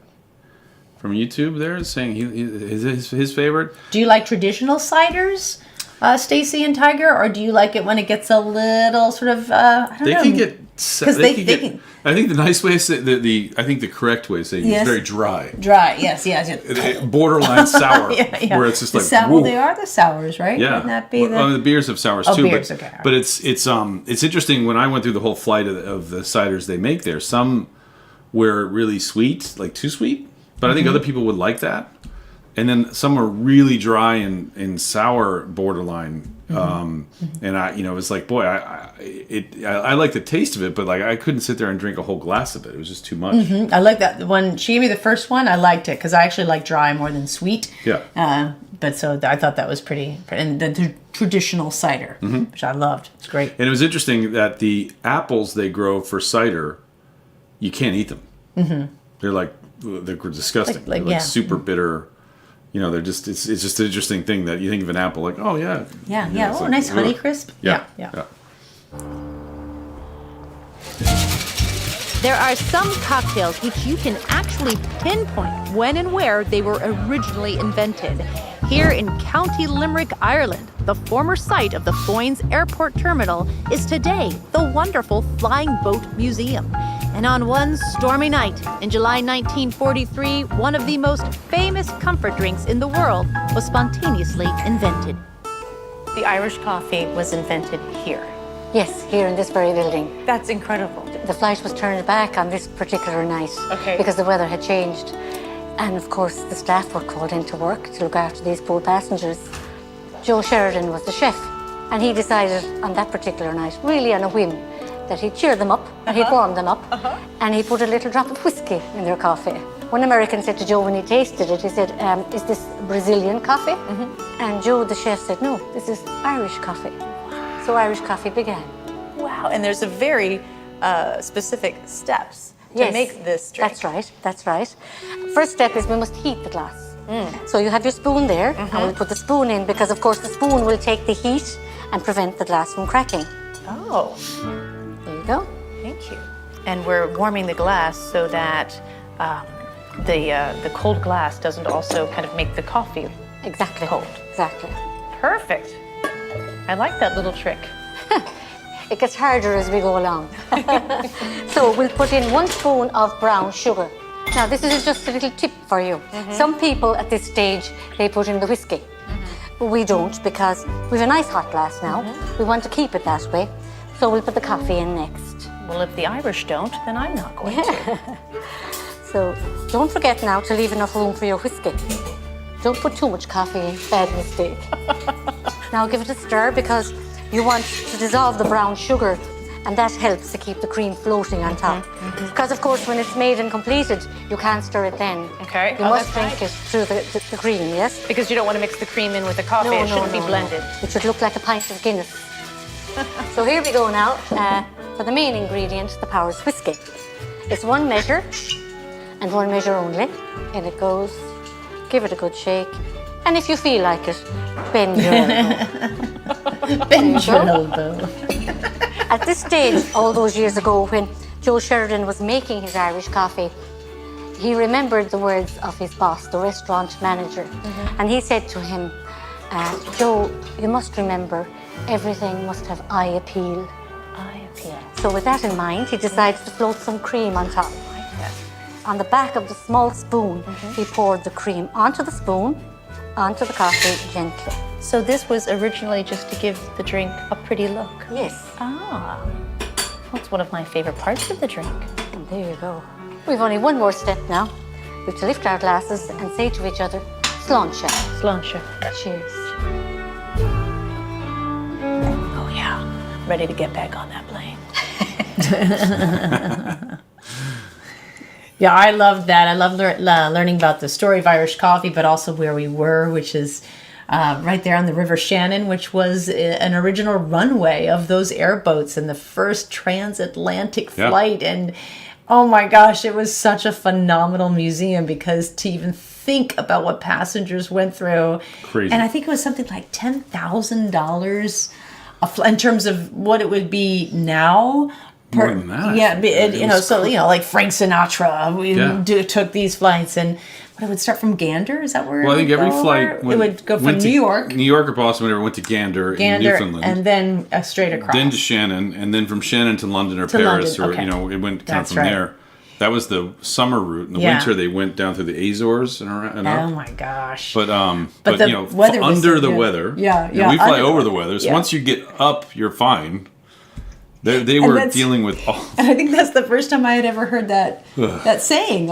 from YouTube there is saying his favorite. Do you like traditional ciders, Stacy and Tiger, or do you like it when it gets a little sort of I don't They know? can get. they Get, I think the nice way to say I think the correct way to say it is very dry. Dry, yes. Borderline sour, yeah. where it's just like well, they are the sours, right? Yeah, Wouldn't that be the beers have sours too. Beers, okay. But it's interesting when I went through the whole flight of the ciders they make there. Some were really sweet, like too sweet, but I think other people would like that. And then some are really dry and sour borderline. And I, it was like, boy, I like the taste of it, but like I couldn't sit there and drink a whole glass of it. It was just too much. I like that. When she gave me the first one, I liked it because I actually like dry more than sweet. Yeah. But so I thought that was pretty, and the traditional cider, which I loved. It's great. And it was interesting that the apples they grow for cider, you can't eat them. They're disgusting. They're super bitter. They're just it's just an interesting thing that you think of an apple like, oh yeah. Yeah. Oh, like, nice Honey Crisp. Yeah. There are some cocktails which you can actually pinpoint when and where they were originally invented. Here in County Limerick, Ireland, the former site of the Foynes Airport Terminal is today the wonderful Flying Boat Museum. And on one stormy night in July 1943, one of the most famous comfort drinks in the world was spontaneously invented. The Irish coffee was invented here. Yes, here in this very building. That's incredible. The flight was turned back on this particular night because the weather had changed. And of course, the staff were called into work to look after these poor passengers. Joe Sheridan was the chef, and he decided on that particular night, really on a whim, that he'd cheer them up and he'd warm them up, and he put a little drop of whiskey in their coffee. One American said to Joe when he tasted it, he said, is this Brazilian coffee? And Joe, the chef, said, no, this is Irish coffee. So Irish coffee began. Wow, and there's a very specific steps to make this drink. That's right. First step is we must heat the glass. So you have your spoon there, and we'll put the spoon in because, of course, the spoon will take the heat and prevent the glass from cracking. Oh. There you go. Thank you. And we're warming the glass so that the cold glass doesn't also kind of make the coffee exactly cold. Exactly. Perfect. I like that little trick. It gets harder as we go along. So we'll put in 1 spoon of brown sugar. Now this is just a little tip for you. Some people at this stage, they put in the whiskey. But we don't because we have a nice hot glass now. We want to keep it that way. So we'll put the coffee in next. Well, if the Irish don't, then I'm not going to. So don't forget now to leave enough room for your whiskey. Don't put too much coffee in, bad mistake. Now give it a stir because you want to dissolve the brown sugar, and that helps to keep the cream floating on top. Because of course when it's made and completed, you can't stir it then. Okay. You must drink it through the cream, yes? Because you don't want to mix the cream in with the coffee. It shouldn't be blended. It should look like a pint of Guinness. So here we go now for the main ingredient, the Powers whiskey. It's 1 measure and 1 measure only. And it goes, give it a good shake. And if you feel like it, bend your elbow. Bend your elbow. At this stage, all those years ago, when Joe Sheridan was making his Irish coffee, he remembered the words of his boss, the restaurant manager. And he said to him, Joe, you must remember, everything must have eye appeal. Eye appeal. So with that in mind, he decided to float some cream on top. On the back of the small spoon, he poured the cream onto the spoon, onto the coffee gently. So this was originally just to give the drink a pretty look? Yes. Ah, that's one of my favorite parts of the drink. And there you go. We've only 1 more step now. We have to lift our glasses and say to each other, Sláinte. Sláinte. Cheers. Oh yeah, ready to get back on that plane. Yeah, I loved that. I love learning about the story of Irish coffee, but also where we were, which is right there on the River Shannon, which was an original runway of those airboats and the first transatlantic flight. And oh my gosh, it was such a phenomenal museum because to even think about what passengers went through. Crazy. And I think it was something like $10,000 in terms of what it would be now. More than that. Yeah, It was like Frank Sinatra Yeah. took these flights, and it would start from Gander. Is that where? Well, I it think would every go flight over? It would go from New York, or Boston, whenever went to Gander in Newfoundland, and then straight across. then to Shannon, and then from Shannon to London or Paris, London, or okay. it went kind of That's from right. there. That was the summer route. In the Yeah. winter, they went down through the Azores and around. And Oh up. my gosh! But the weather was under so the good. weather. Yeah, and we fly under the over the weather. weather. So Yeah. once you get up, you're fine. They were that's- dealing with all. And I think that's the first time I had ever heard that saying.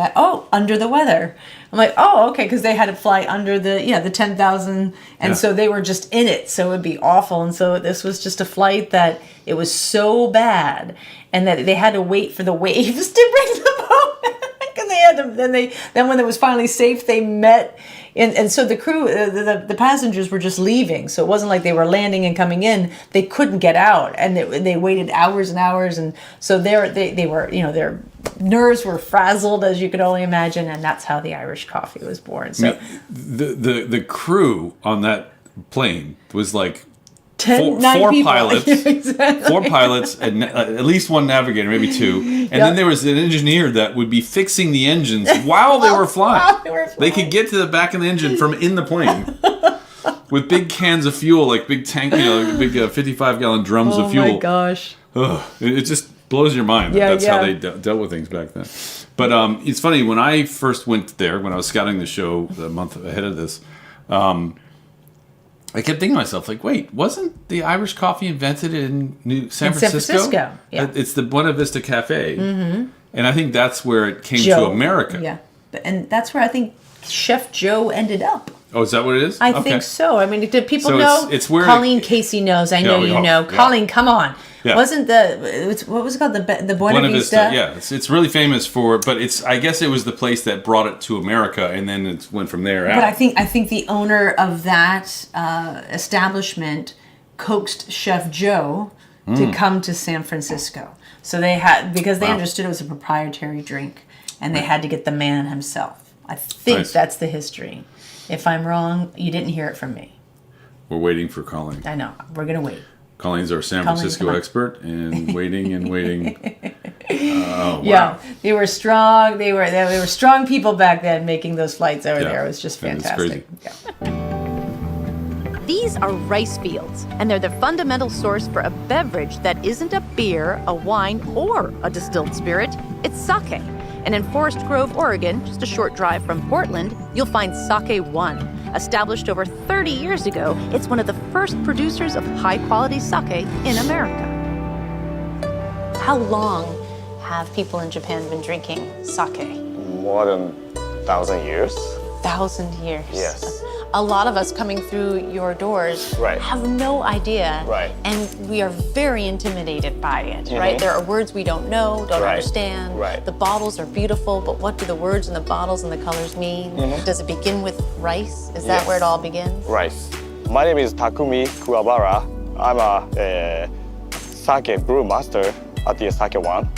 Under the weather. I'm like, oh, okay, because they had to fly under the 10,000, and so they were just in it, so it would be awful. And so this was just a flight that it was so bad, and that they had to wait for the waves to bring them home. And they had to then when it was finally safe, they met. And so the crew, the passengers were just leaving. So it wasn't like they were landing and coming in. They couldn't get out, and they waited hours and hours. And so they were, their nerves were frazzled, as you could only imagine. And that's how the Irish coffee was born. So The crew on that plane was like 9 four people. pilots, Exactly. 4 pilots, and at least 1 navigator, maybe 2, and then there was an engineer that would be fixing the engines while they were flying. They could get to the back of the engine from in the plane with big cans of fuel, like big tank, big 55-gallon drums of fuel. Oh my gosh! Ugh, it just blows your mind. Yeah, That's how yeah. they dealt with things back then. But it's funny, when I first went there, when I was scouting the show a month ahead of this. I kept thinking to myself, like, wait, wasn't the Irish coffee invented in San Francisco? San Francisco, yeah. It's the Buena Vista Cafe. Mm-hmm. And I think that's where it came Joe, to America. Yeah, and that's where I think Chef Joe ended up. Oh, is that what it is? I think so. I mean, did people So know? it's where Colleen Casey knows. I know Yeah, you know. yeah. Colleen, come on. Yeah. Wasn't what was it called? The Buena Vista? Yeah, it's really famous for, but I guess it was the place that brought it to America, and then it went from there out. But I think the owner of that establishment coaxed Chef Joe to come to San Francisco. So they had, because they understood it was a proprietary drink, and they had to get the man himself. I think that's the history. If I'm wrong, you didn't hear it from me. We're waiting for Colleen. I know. We're gonna wait. Colleen's our San Colleen, Francisco come on. expert, and waiting and waiting. Oh, wow. Yeah, they were strong. They were strong people back then making those flights over there. It was just That is fantastic. crazy. Yeah. These are rice fields, and they're the fundamental source for a beverage that isn't a beer, a wine, or a distilled spirit. It's sake. And in Forest Grove, Oregon, just a short drive from Portland, you'll find Sake One. Established over 30 years ago, it's one of the first producers of high-quality sake in America. How long have people in Japan been drinking sake? More than 1,000 years. 1,000 years. Yes. A lot of us coming through your doors Right. have no idea. Right. And we are very intimidated by it, right? There are words we don't know, don't Right. understand. Right. The bottles are beautiful, but what do the words and the bottles and the colors mean? Does it begin with rice? Is that Yes. where it all begins? Rice. My name is Takumi Kuwabara. I'm a sake brew master at the Sake One.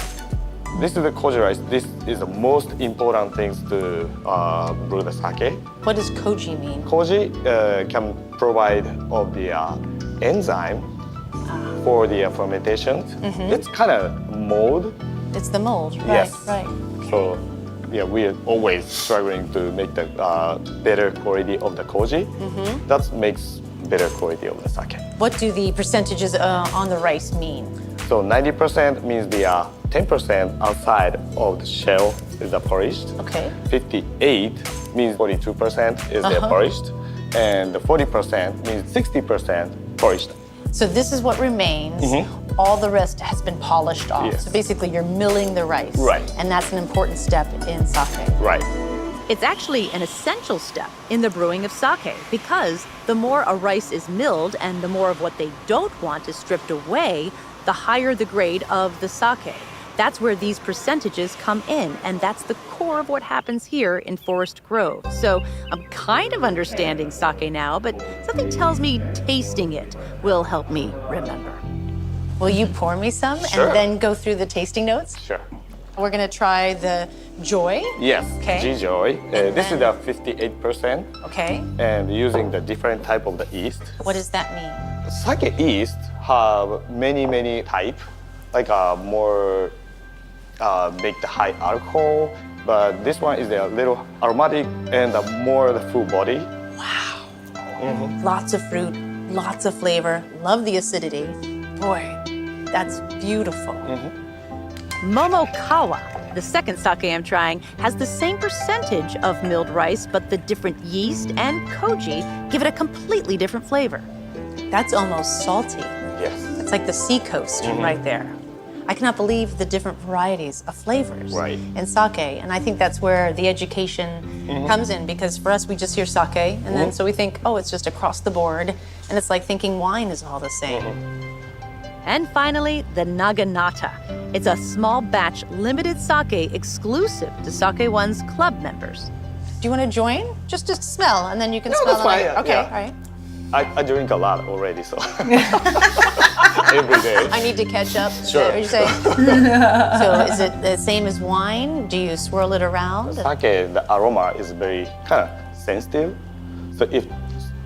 This is the koji rice. This is the most important things to brew the sake. What does koji mean? Koji can provide of the enzyme for the fermentation. It's kind of mold. It's the mold, right? Yes. Right. So yeah, we are always struggling to make the better quality of the koji. That makes better quality of the sake. What do the percentages on the rice mean? So 90% means the 10% outside of the shell is the polished. Okay. 58 means 42% is the polished. And the 40% means 60% polished. So this is what remains. All the rest has been polished off. Yes. So basically you're milling the rice. Right. And that's an important step in sake. Right. It's actually an essential step in the brewing of sake because the more a rice is milled and the more of what they don't want is stripped away, the higher the grade of the sake. That's where these percentages come in, and that's the core of what happens here in Forest Grove. So I'm kind of understanding sake now, but something tells me tasting it will help me remember. Will you pour me some Sure. and then go through the tasting notes? Sure. We're gonna try the Joy. Yes. Okay. G-Joy. This is the 58%. Okay. And using the different type of the yeast. What does that mean? Sake yeast have many type, like more make the high alcohol, but this one is a little aromatic and more the full body. Wow. Lots of fruit, lots of flavor. Love the acidity. Boy, that's beautiful. Momokawa, the second sake I'm trying, has the same percentage of milled rice, but the different yeast and koji give it a completely different flavor. That's almost salty. Yes. It's like the seacoast right there. I cannot believe the different varieties of flavors in sake, and I think that's where the education comes in, because for us, we just hear sake, and then so we think, oh, it's just across the board, and it's like thinking wine is all the same. And finally, the Naginata. It's a small batch limited sake exclusive to Sake One's club members. Do you want to join? Just to smell, and then you can smell that's fine, it. Okay, yeah. all right. I drink a lot already, so every day. I need to catch up. Sure. What you say? So is it the same as wine? Do you swirl it around? Sake, the aroma is very kind of sensitive. So if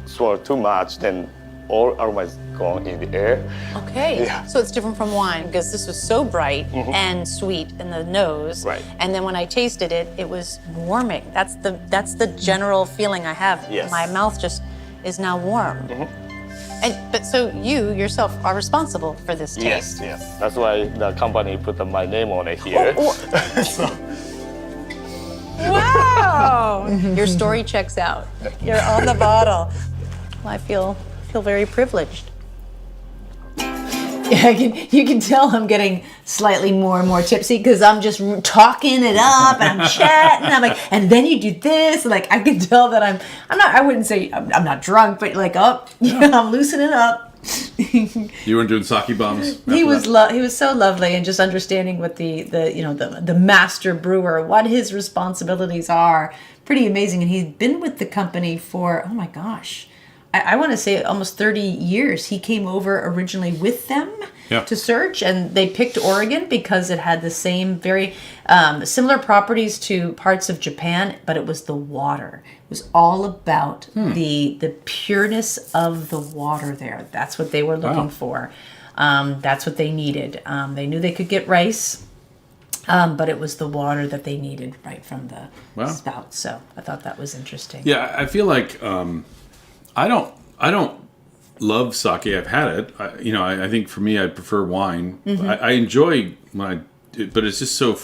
swirl too much, then all aroma is gone in the air. Okay, Yeah. so it's different from wine, because this was so bright and sweet in the nose. Right. And then when I tasted it, it was warming. That's the general feeling I have. Yes. My mouth just is now warm. But so you yourself are responsible for this taste. Yes. That's why the company put my name on it here. Wow! Your story checks out. You're on the bottle. Well, I feel very privileged. Yeah, you can tell I'm getting slightly more and more tipsy because I'm just talking it up and I'm chatting. I'm like, and then you do this. Like, I can tell that I'm not. I wouldn't say I'm not drunk, but like, I'm loosening up. You weren't doing sake bombs. He was so lovely, and just understanding what the master brewer, what his responsibilities are, pretty amazing. And he's been with the company for, oh my gosh, I want to say almost 30 years. He came over originally with them to search, and they picked Oregon because it had the same very similar properties to parts of Japan, but it was the water. It was all about the pureness of the water there. That's what they were looking for. That's what they needed. They knew they could get rice, but it was the water that they needed right from the spout. So I thought that was interesting. Yeah, I feel like I don't love sake. I've had it. I think for me, I prefer wine. I enjoy when I do, but it's just so.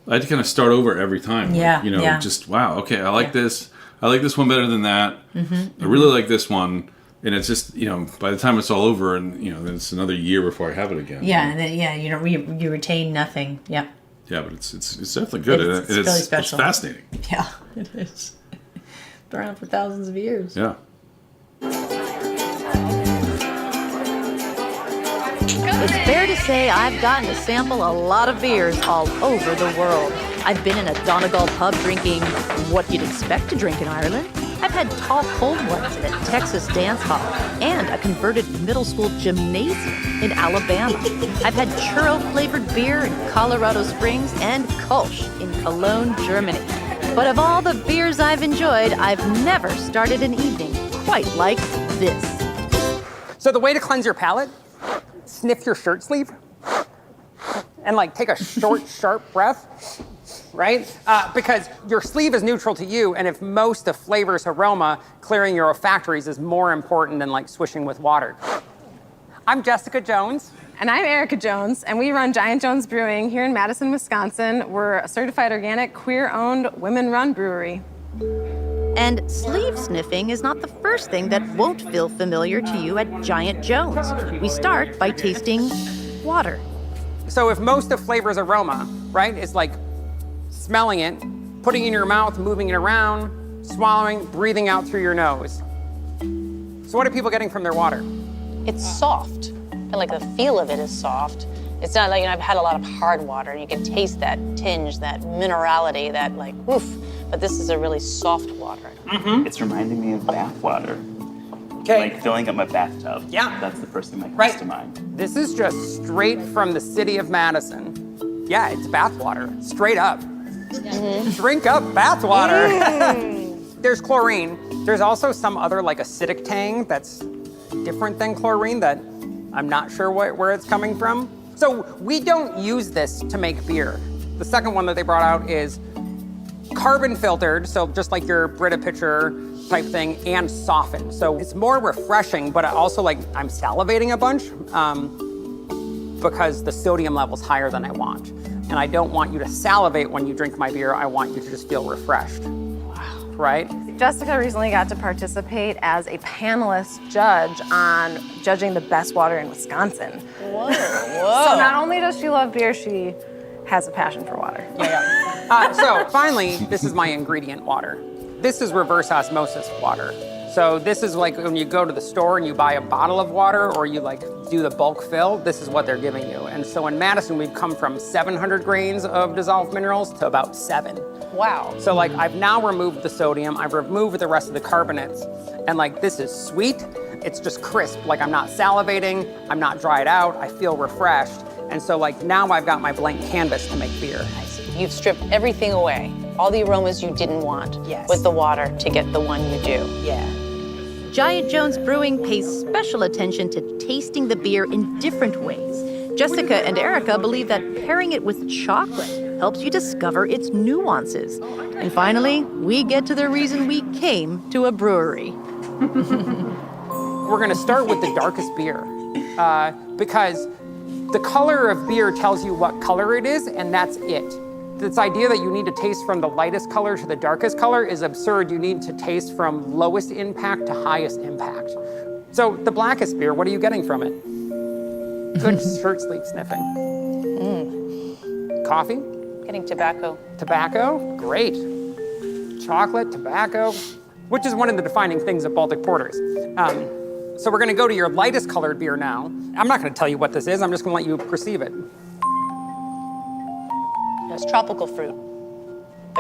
I had to kind of start over every time. Yeah. Just wow. Okay, I like this. I like this one better than that. I really like this one, and it's just by the time it's all over, and then it's another year before I have it again. Yeah, and then you retain nothing. Yeah. Yeah, but it's definitely good. It's really special. It's fascinating. Yeah, it is. Been around for thousands of years. Yeah. It's fair to say I've gotten to sample a lot of beers all over the world. I've been in a Donegal pub drinking what you'd expect to drink in Ireland. I've had tall, cold ones at a Texas dance hall and a converted middle school gymnasium in Alabama. I've had churro-flavored beer in Colorado Springs and Kolsch in Cologne, Germany. But of all the beers I've enjoyed, I've never started an evening quite like this. So the way to cleanse your palate, sniff your shirt sleeve and take a short, sharp breath, right? Because your sleeve is neutral to you, and if most of flavor's aroma, clearing your olfactories is more important than swishing with water. I'm Jessica Jones. And I'm Erica Jones, and we run Giant Jones Brewing here in Madison, Wisconsin. We're a certified organic, queer-owned, women-run brewery. And sleeve sniffing is not the first thing that won't feel familiar to you at Giant Jones. We start by tasting water. So if most of flavor's aroma, right, is smelling it, putting it in your mouth, moving it around, swallowing, breathing out through your nose. So what are people getting from their water? It's soft. I feel like the feel of it is soft. It's not like, I've had a lot of hard water, and you can taste that tinge, that minerality, that oof. But this is a really soft water. It's reminding me of bath water. Okay. Filling up my bathtub. Yeah. That's the first thing that comes to mind. This is just straight from the city of Madison. Yeah, it's bath water, straight up. Drink up bath water. There's chlorine. There's also some other acidic tang that's different than chlorine that I'm not sure where it's coming from. So we don't use this to make beer. The second one that they brought out is carbon filtered, so just like your Brita pitcher type thing, and softened. So it's more refreshing, but also like I'm salivating a bunch because the sodium level's higher than I want. And I don't want you to salivate when you drink my beer. I want you to just feel refreshed. Wow. Right? Jessica recently got to participate as a panelist judge on judging the best water in Wisconsin. Whoa. So not only does she love beer, she has a passion for water. So finally, this is my ingredient water. This is reverse osmosis water. So this is like when you go to the store and you buy a bottle of water or you like do the bulk fill, this is what they're giving you. And so in Madison, we've come from 700 grains of dissolved minerals to about 7. Wow. So like I've now removed the sodium, I've removed the rest of the carbonates, and like this is sweet, it's just crisp. Like I'm not salivating, I'm not dried out, I feel refreshed. And so like now I've got my blank canvas to make beer. I see. You've stripped everything away, all the aromas you didn't want, Yes. with the water to get the one you do. Yeah. Giant Jones Brewing pays special attention to tasting the beer in different ways. Jessica and Erica believe that pairing it with chocolate helps you discover its nuances. And finally, we get to the reason we came to a brewery. We're gonna start with the darkest beer because the color of beer tells you what color it is, and that's it. This idea that you need to taste from the lightest color to the darkest color is absurd. You need to taste from lowest impact to highest impact. So the blackest beer, what are you getting from it? Good shirt sleeve sniffing. Coffee? Getting tobacco. Tobacco? Great. Chocolate, tobacco, which is one of the defining things of Baltic porters. So we're gonna go to your lightest colored beer now. I'm not gonna tell you what this is, I'm just gonna let you perceive it. It's tropical fruit,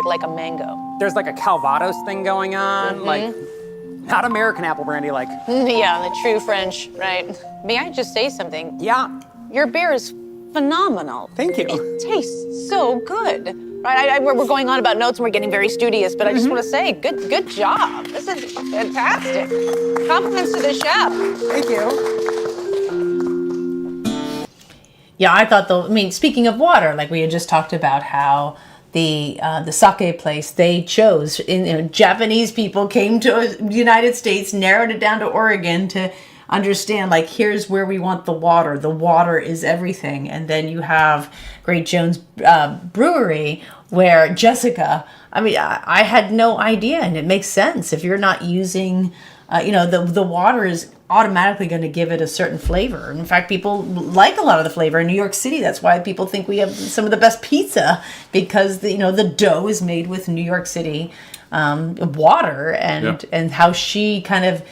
like a mango. There's like a Calvados thing going on, like not American apple brandy, like. Yeah, the true French, right? May I just say something? Yeah. Your beer is phenomenal. Thank you. It tastes so good. Right, we're going on about notes and we're getting very studious, but I just want to say, good job. This is fantastic. Compliments to the chef. Thank you. Yeah, I thought speaking of water, like we had just talked about how the sake place they chose, Japanese people came to the United States, narrowed it down to Oregon to understand, like, here's where we want the water. The water is everything. And then you have Great Jones Brewery where Jessica, I had no idea, and it makes sense. If you're not using, the water is automatically going to give it a certain flavor. In fact, people like a lot of the flavor in New York City. That's why people think we have some of the best pizza, because the dough is made with New York City water, and how she kind of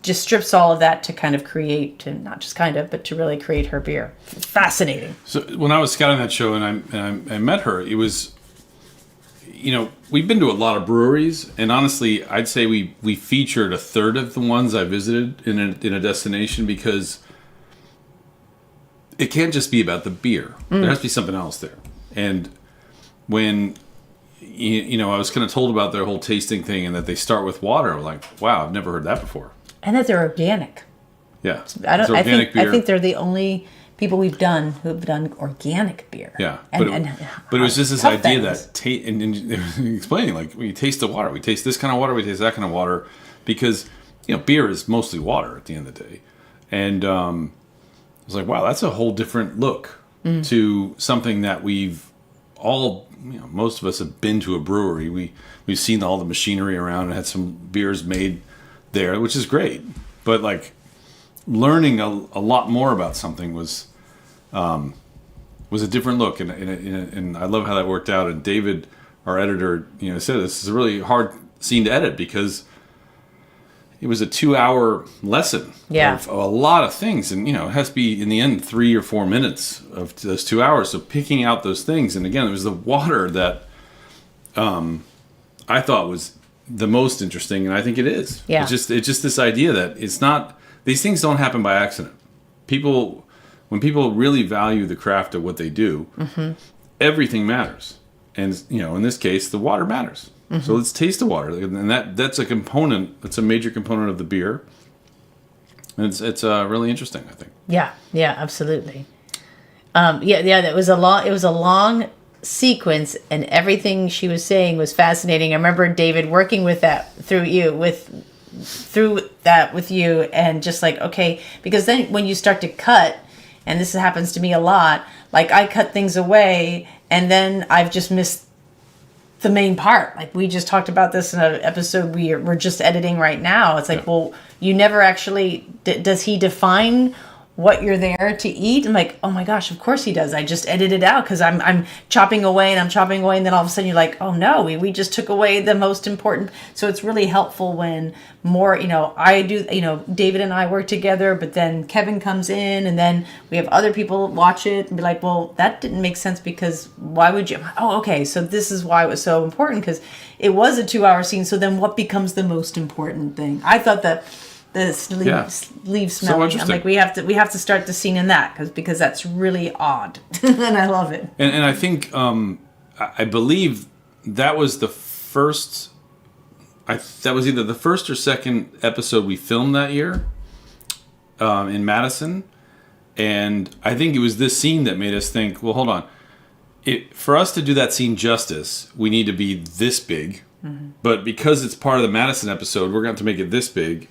just strips all of that to kind of create, not just kind of, but to really create her beer. Fascinating. So when I was scouting that show and I met her, it was, we've been to a lot of breweries, and honestly, I'd say we featured a third of the ones I visited in a destination, because it can't just be about the beer. There has to be something else there. And when I was kind of told about their whole tasting thing and that they start with water, I'm like, wow, I've never heard that before. And that they're organic. Yeah. I think they're the only people we've done who've done organic beer. Yeah. But it was just this idea that and they were explaining, like, we taste the water. We taste this kind of water. We taste that kind of water. Because, beer is mostly water at the end of the day. And I was like, wow, that's a whole different look to something that we've all, most of us have been to a brewery. We've seen all the machinery around and had some beers made there, which is great. But like learning a lot more about something was a different look, and I love how that worked out. And David, our editor, said this is a really hard scene to edit because it was a 2-hour lesson of a lot of things, and it has to be in the end 3 or 4 minutes of those 2 hours. So picking out those things, and again, it was the water that I thought was the most interesting, and I think it is. Yeah. It's just this idea that it's not, these things don't happen by accident. When people really value the craft of what they do, everything matters. And in this case, the water matters. So let's taste the water, and that's a component. That's a major component of the beer. And it's really interesting, I think. Yeah, absolutely. That was a long sequence, and everything she was saying was fascinating. I remember David working with that through that with you, and just like, okay, because then when you start to cut, and this happens to me a lot, like I cut things away and then I've just missed the main part. Like we just talked about this in an episode we're just editing right now. It's like, well, you never actually, does he define what you're there to eat? I'm like, oh my gosh, of course he does. I just edited it out because I'm chopping away, and then all of a sudden you're like, oh no, we just took away the most important. So it's really helpful when more, I do, David and I work together, but then Kevin comes in, and then we have other people watch it and be like, well, that didn't make sense because why would you? Oh, okay. So this is why it was so important, because it was a 2-hour scene. So then what becomes the most important thing? I thought that the sleeve smelling. So I'm like, we have to start the scene in that because that's really odd, and I love it. And I think I believe that was the first. That was either the first or second episode we filmed that year in Madison, and I think it was this scene that made us think, well, hold on, for us to do that scene justice, we need to be this big, but because it's part of the Madison episode, we're going to have to make it this big.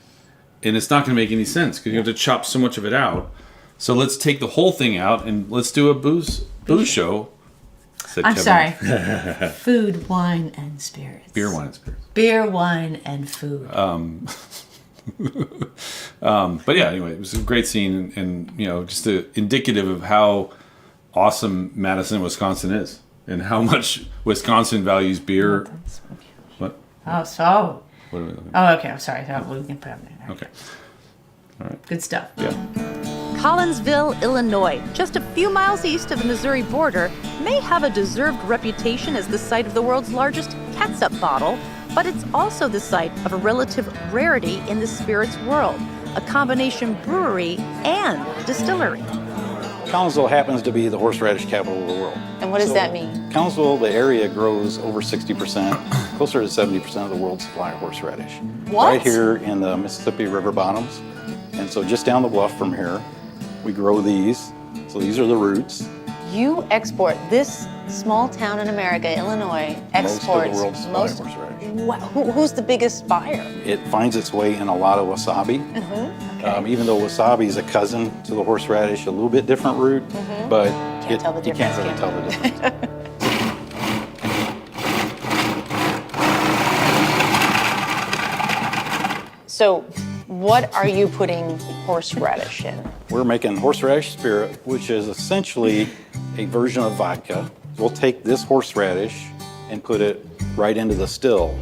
And it's not going to make any sense because you have to chop so much of it out. So let's take the whole thing out and let's do a booze show. I'm sorry. Food, wine, and spirits. Beer, wine, and spirits. Beer, wine, and food. But yeah, anyway, it was a great scene, and just indicative of how awesome Madison, Wisconsin is, and how much Wisconsin values beer. What? Oh, so. What are we looking at? Oh, okay. I'm sorry. We can put it there. Okay. All right. Good stuff. Yeah. Collinsville, Illinois, just a few miles east of the Missouri border, may have a deserved reputation as the site of the world's largest catsup bottle, but it's also the site of a relative rarity in the spirits world, a combination brewery and distillery. Collinsville happens to be the horseradish capital of the world. And what does that mean? Collinsville, the area grows over 60%, closer to 70% of the world's supply of horseradish. What? Right here in the Mississippi River bottoms. And so just down the bluff from here, we grow these. So these are the roots. You export this small town in America, Illinois, exports most of the world's supply of horseradish. Wow. Who's the biggest buyer? It finds its way in a lot of wasabi. Okay. Even though wasabi is a cousin to the horseradish, a little bit different root, but you can't really tell the difference. So, what are you putting horseradish in? We're making horseradish spirit, which is essentially a version of vodka. We'll take this horseradish and put it right into the still.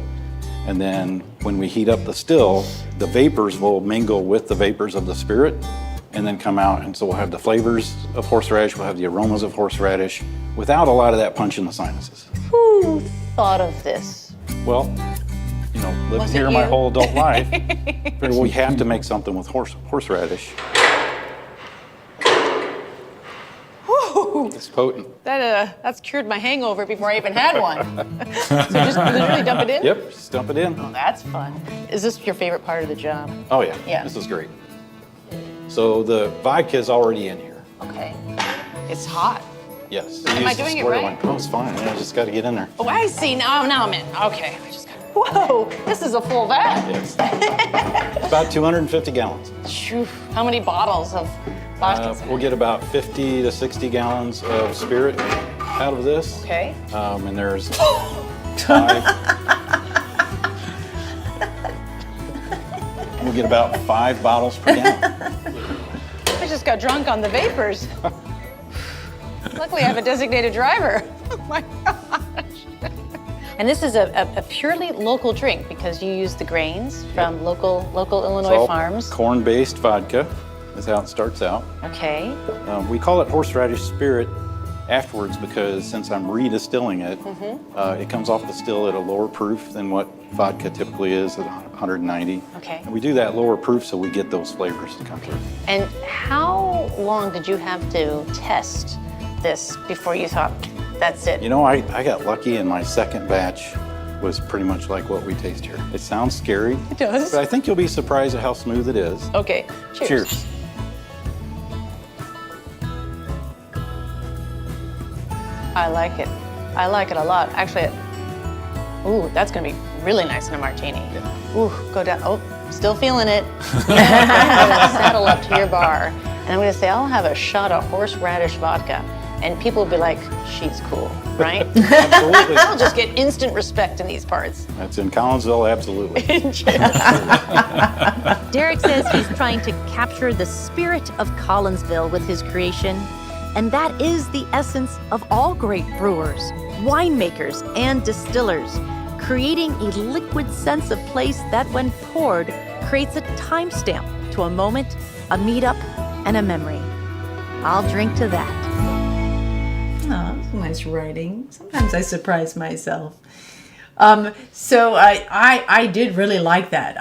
And then when we heat up the still, the vapors will mingle with the vapors of the spirit and then come out. And so we'll have the flavors of horseradish, we'll have the aromas of horseradish without a lot of that punch in the sinuses. Who thought of this? Well, living here my whole adult life, we have to make something with horseradish. It's potent. That's cured my hangover before I even had one. So just literally dump it in? Yep, just dump it in. Oh, that's fun. Is this your favorite part of the job? Oh yeah. Yeah. This is great. So the vodka is already in here. Okay. It's hot. Yes. Am I doing it right? Oh, it's fine. I just got to get in there. Oh, I see. Now I'm in. Okay. Whoa, this is a full vat. Yes. About 250 gallons. Phew. How many bottles of vodka? We'll get about 50 to 60 gallons of spirit out of this. Okay. And there's 5. We'll get about 5 bottles per gallon. I just got drunk on the vapors. Luckily, I have a designated driver. Oh my gosh. And this is a purely local drink because you use the grains from local Illinois farms. Corn-based vodka is how it starts out. Okay. We call it horseradish spirit afterwards because since I'm redistilling it, it comes off the still at a lower proof than what vodka typically is at 190. Okay. And we do that lower proof so we get those flavors to come through. And how long did you have to test this before you thought, that's it? I got lucky in my second batch. was pretty much like what we taste here. It sounds scary. It does. But I think you'll be surprised at how smooth it is. Okay, cheers. Cheers. I like it. I like it a lot. Actually, ooh, that's gonna be really nice in a martini. Yeah. Ooh, go down. Oh, still feeling it. I'm gonna saddle up to your bar, and I'm gonna say, I'll have a shot of horseradish vodka. And people will be like, she's cool, right? Absolutely. I'll just get instant respect in these parts. That's in Collinsville, absolutely. Derek says he's trying to capture the spirit of Collinsville with his creation, and that is the essence of all great brewers, winemakers, and distillers, creating a liquid sense of place that, when poured, creates a timestamp to a moment, a meetup, and a memory. I'll drink to that. Oh, that's nice writing. Sometimes I surprise myself. So I did really like that.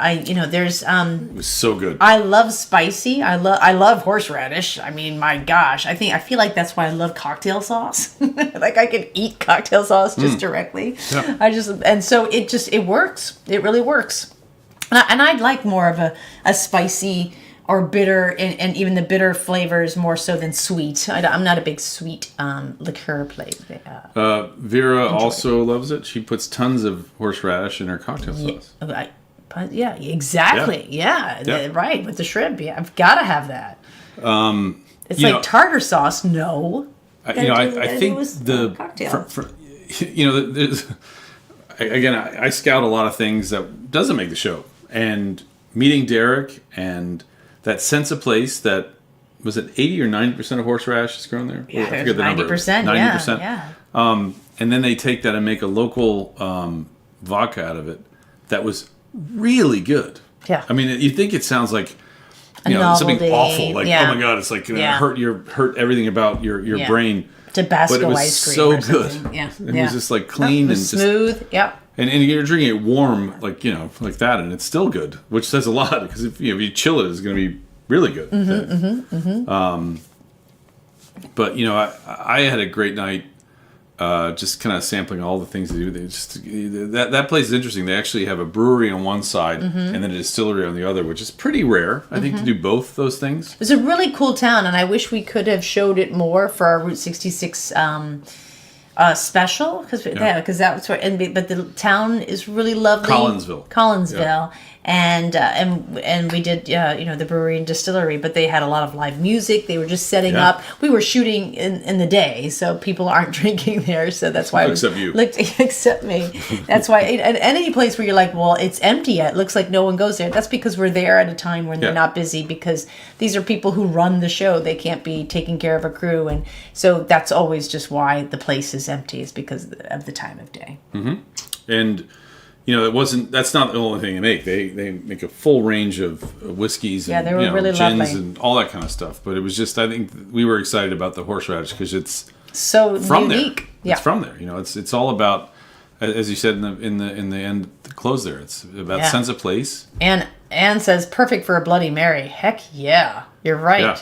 There's It was so good. I love spicy. I love horseradish. I mean, my gosh, I feel like that's why I love cocktail sauce. Like I could eat cocktail sauce just directly. Yeah. So it works. It really works. And I'd like more of a spicy or bitter, and even the bitter flavors more so than sweet. I'm not a big sweet liqueur Vera also loves it. She puts tons of horseradish in her cocktail sauce. Yeah, exactly. Yeah. Right, with the shrimp. Yeah, I've got to have that. It's like tartar sauce. No. I think the cocktail. there's again, I scout a lot of things that doesn't make the show, and meeting Derek and that sense of place that was it 80 or 90% of horseradish is grown there? Yeah, I forget the number. 90%. 90%. Yeah. And then they take that and make a local vodka out of it that was really good. Yeah. I mean, you think it sounds like something awful, like oh my god, it's like gonna hurt everything about your brain. Tabasco but it was ice cream. so or something. good. Yeah. It was just like clean and smooth. Yeah. And you're drinking it warm, like that, and it's still good, which says a lot because if you chill it, it's going to be really good. But I had a great night, just kind of sampling all the things they do. That place is interesting. They actually have a brewery on one side and then a distillery on the other, which is pretty rare, I think, to do both those things. It was a really cool town, and I wish we could have showed it more for our Route 66 special, because that was where. But the town is really lovely. Collinsville, and we did the brewery and distillery, but they had a lot of live music. They were just setting up. We were shooting in the day, so people aren't drinking there. So that's why except you, except me. That's why. And any place where you're like, well, it's empty. It looks like no one goes there. That's because we're there at a time when they're not busy, because these are people who run the show. They can't be taking care of a crew, and so that's always just why the place is empty, is because of the time of day. And that's not the only thing they make. They make a full range of whiskeys and they were really gins lovely. and all that kind of stuff. But it was just, I think we were excited about the horseradish because it's so from unique. There. Yeah. It's from there. It's all about, as you said in the end, the close there. It's about sense of place. And Anne says perfect for a Bloody Mary. Heck yeah, you're right. Yeah.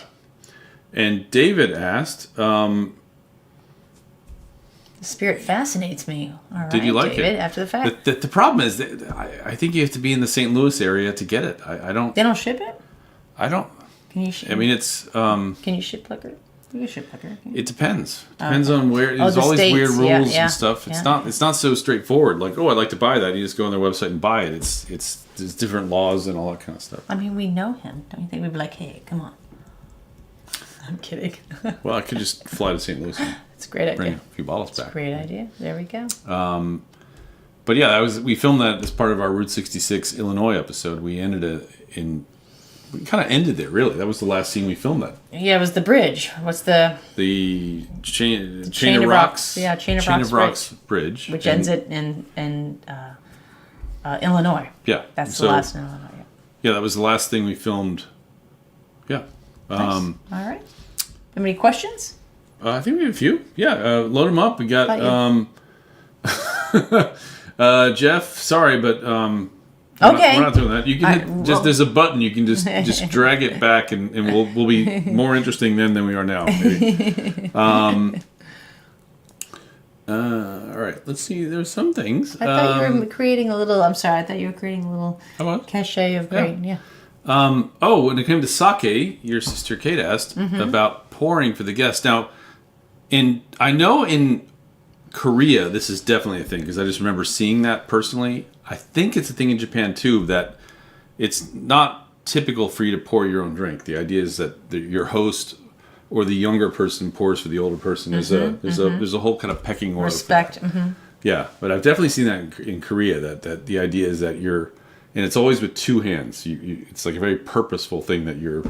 And David asked, the spirit fascinates me. All right, did you like David, it? After the fact. The problem is that I think you have to be in the St. Louis area to get it. I don't. They don't ship it? I don't. Can you ship? I mean, it's. Can you ship liquor? You can ship liquor. It depends. Depends on where. There's the all these weird states. rules Yeah. and stuff. It's not so straightforward. Like, oh, I'd like to buy that. You just go on their website and buy it. There's different laws and all that kind of stuff. I mean, we know him. Don't you think we'd be like, hey, come on? I'm kidding. Well, I could just fly to St. Louis. It's a great idea. Bring a few bottles back. Great idea. There we go. But yeah, we filmed that as part of our Route 66 Illinois episode. We ended it we kind of ended there, really. That was the last scene we filmed that. Yeah, it was the bridge. What's the chain of rocks? Yeah, chain of rocks bridge. Which ends it in Illinois. Yeah. That's the last in Illinois. Yeah, that was the last thing we filmed. Yeah. Nice. All right. Have any questions? I think we have a few. Yeah, load them up. We got Jeff. Sorry, but we're not doing that. You can there's a button. You can just drag it back, and we'll be more interesting then than we are now. Maybe. All right, let's see. There's some things. I thought you were creating a little. I'm sorry. I thought you were creating a little cachet of grain. Yeah. When it came to sake, your sister Kate asked about pouring for the guests. Now, I know in Korea this is definitely a thing because I just remember seeing that personally. I think it's a thing in Japan too that it's not typical for you to pour your own drink. The idea is that your host or the younger person pours for the older person. There's a whole kind of pecking order. Respect. Yeah, but I've definitely seen that in Korea. That the idea is that and it's always with two hands. It's like a very purposeful thing that you're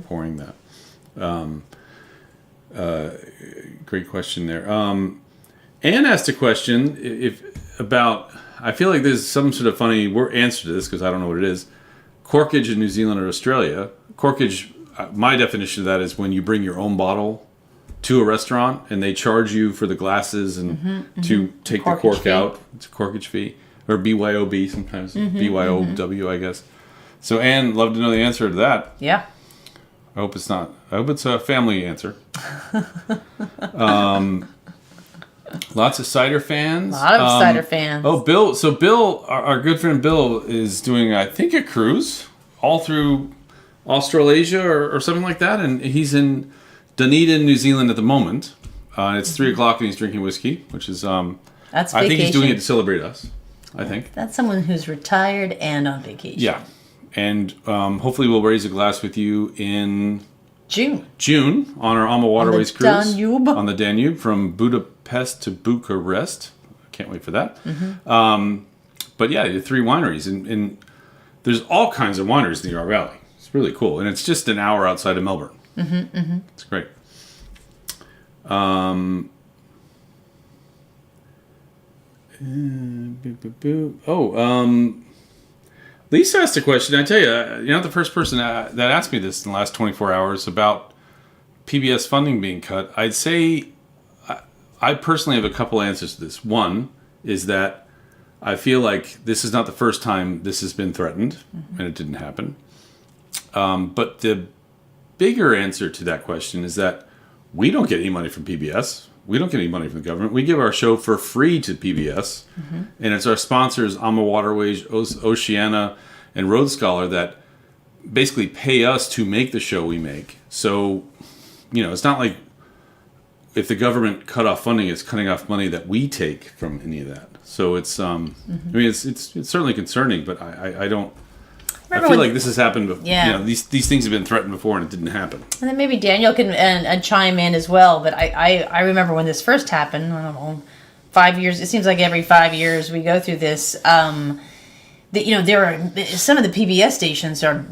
pouring that. Great question there. Anne asked a question about. I feel like there's some sort of funny answer to this because I don't know what it is. Corkage in New Zealand or Australia. Corkage. My definition of that is when you bring your own bottle to a restaurant and they charge you for the glasses and to take the cork out. It's a corkage fee. Or BYOB sometimes. BYOW, I guess. So Anne, love to know the answer to that. Yeah. I hope it's not. I hope it's a family answer. Lots of cider fans. A lot of cider fans. Oh, Bill. So Bill, our good friend Bill, is doing, I think, a cruise all through Australasia or something like that. And he's in Dunedin, New Zealand at the moment. It's 3 o'clock and he's drinking whiskey, which is, that's I think he's doing it to celebrate us. I think. That's someone who's retired and on vacation. Yeah. And hopefully we'll raise a glass with you in June on our Alma Waterways cruise. Danube. On the Danube from Budapest to Bucharest. Can't wait for that. But yeah, the 3 wineries. And there's all kinds of wineries in the Yarra Valley. It's really cool. And it's just an hour outside of Melbourne. It's great. Lisa asked a question. I tell you, you're not the first person that asked me this in the last 24 hours about PBS funding being cut. I'd say I personally have a couple answers to this. One is that I feel like this is not the first time this has been threatened, and it didn't happen. But the bigger answer to that question is that we don't get any money from PBS. We don't get any money from the government. We give our show for free to PBS. And it's our sponsors, Alma Waterways, Oceana, and Road Scholar, that basically pay us to make the show we make. So, it's not like if the government cut off funding, it's cutting off money that we take from any of that. So it's, it's certainly concerning, but I don't. I feel like this has happened before. Yeah. These things have been threatened before and it didn't happen. And then maybe Daniel can chime in as well. But I remember when this first happened, I don't know, 5 years. It seems like every 5 years we go through this. There are some of the PBS stations are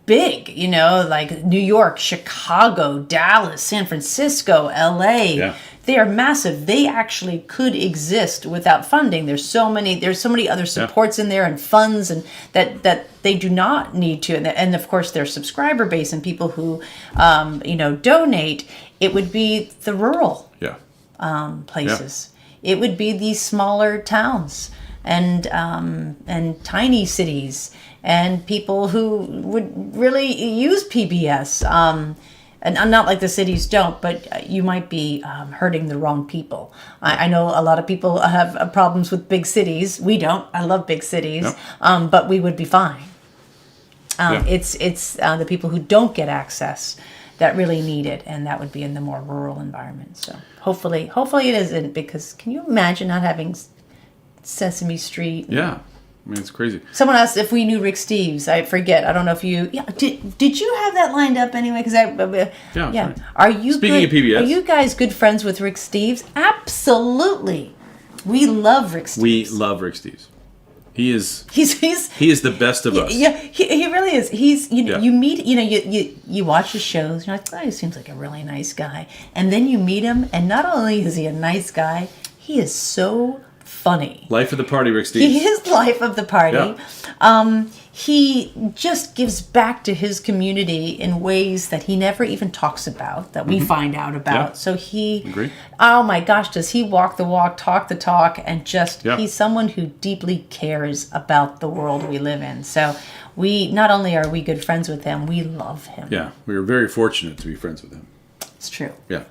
big, like New York, Chicago, Dallas, San Francisco, LA. Yeah. They are massive. They actually could exist without funding. There's so many other supports in there and funds and that they do not need to. And of course their subscriber base and people who donate. It would be the rural places. Yeah. It would be these smaller towns and tiny cities and people who would really use PBS. And not like the cities don't, but you might be hurting the wrong people. I know a lot of people have problems with big cities. We don't. I love big cities, but we would be fine. It's the people who don't get access that really need it, and that would be in the more rural environment. So hopefully it isn't, because can you imagine not having Sesame Street? Yeah. I mean, it's crazy. Someone asked if we knew Rick Steves. I forget. I don't know if you... Yeah, did you have that lined up anyway? Because Right. Are you Speaking of PBS... Are you guys good friends with Rick Steves? Absolutely. We love Rick Steves. We love Rick Steves. He is... He is the best of us. Yeah, he really is. He's... You meet... You watch his shows. You're like, oh, he seems like a really nice guy. And then you meet him, and not only is he a nice guy, he is so... funny. Life of the party, Rick Steves. He is life of the party. Yeah. He just gives back to his community in ways that he never even talks about, that we find out about. Yeah. So oh my gosh, does he walk the walk, talk the talk, and he's someone who deeply cares about the world we live in. So not only are we good friends with him, we love him. Yeah, we are very fortunate to be friends with him. It's true. Yeah.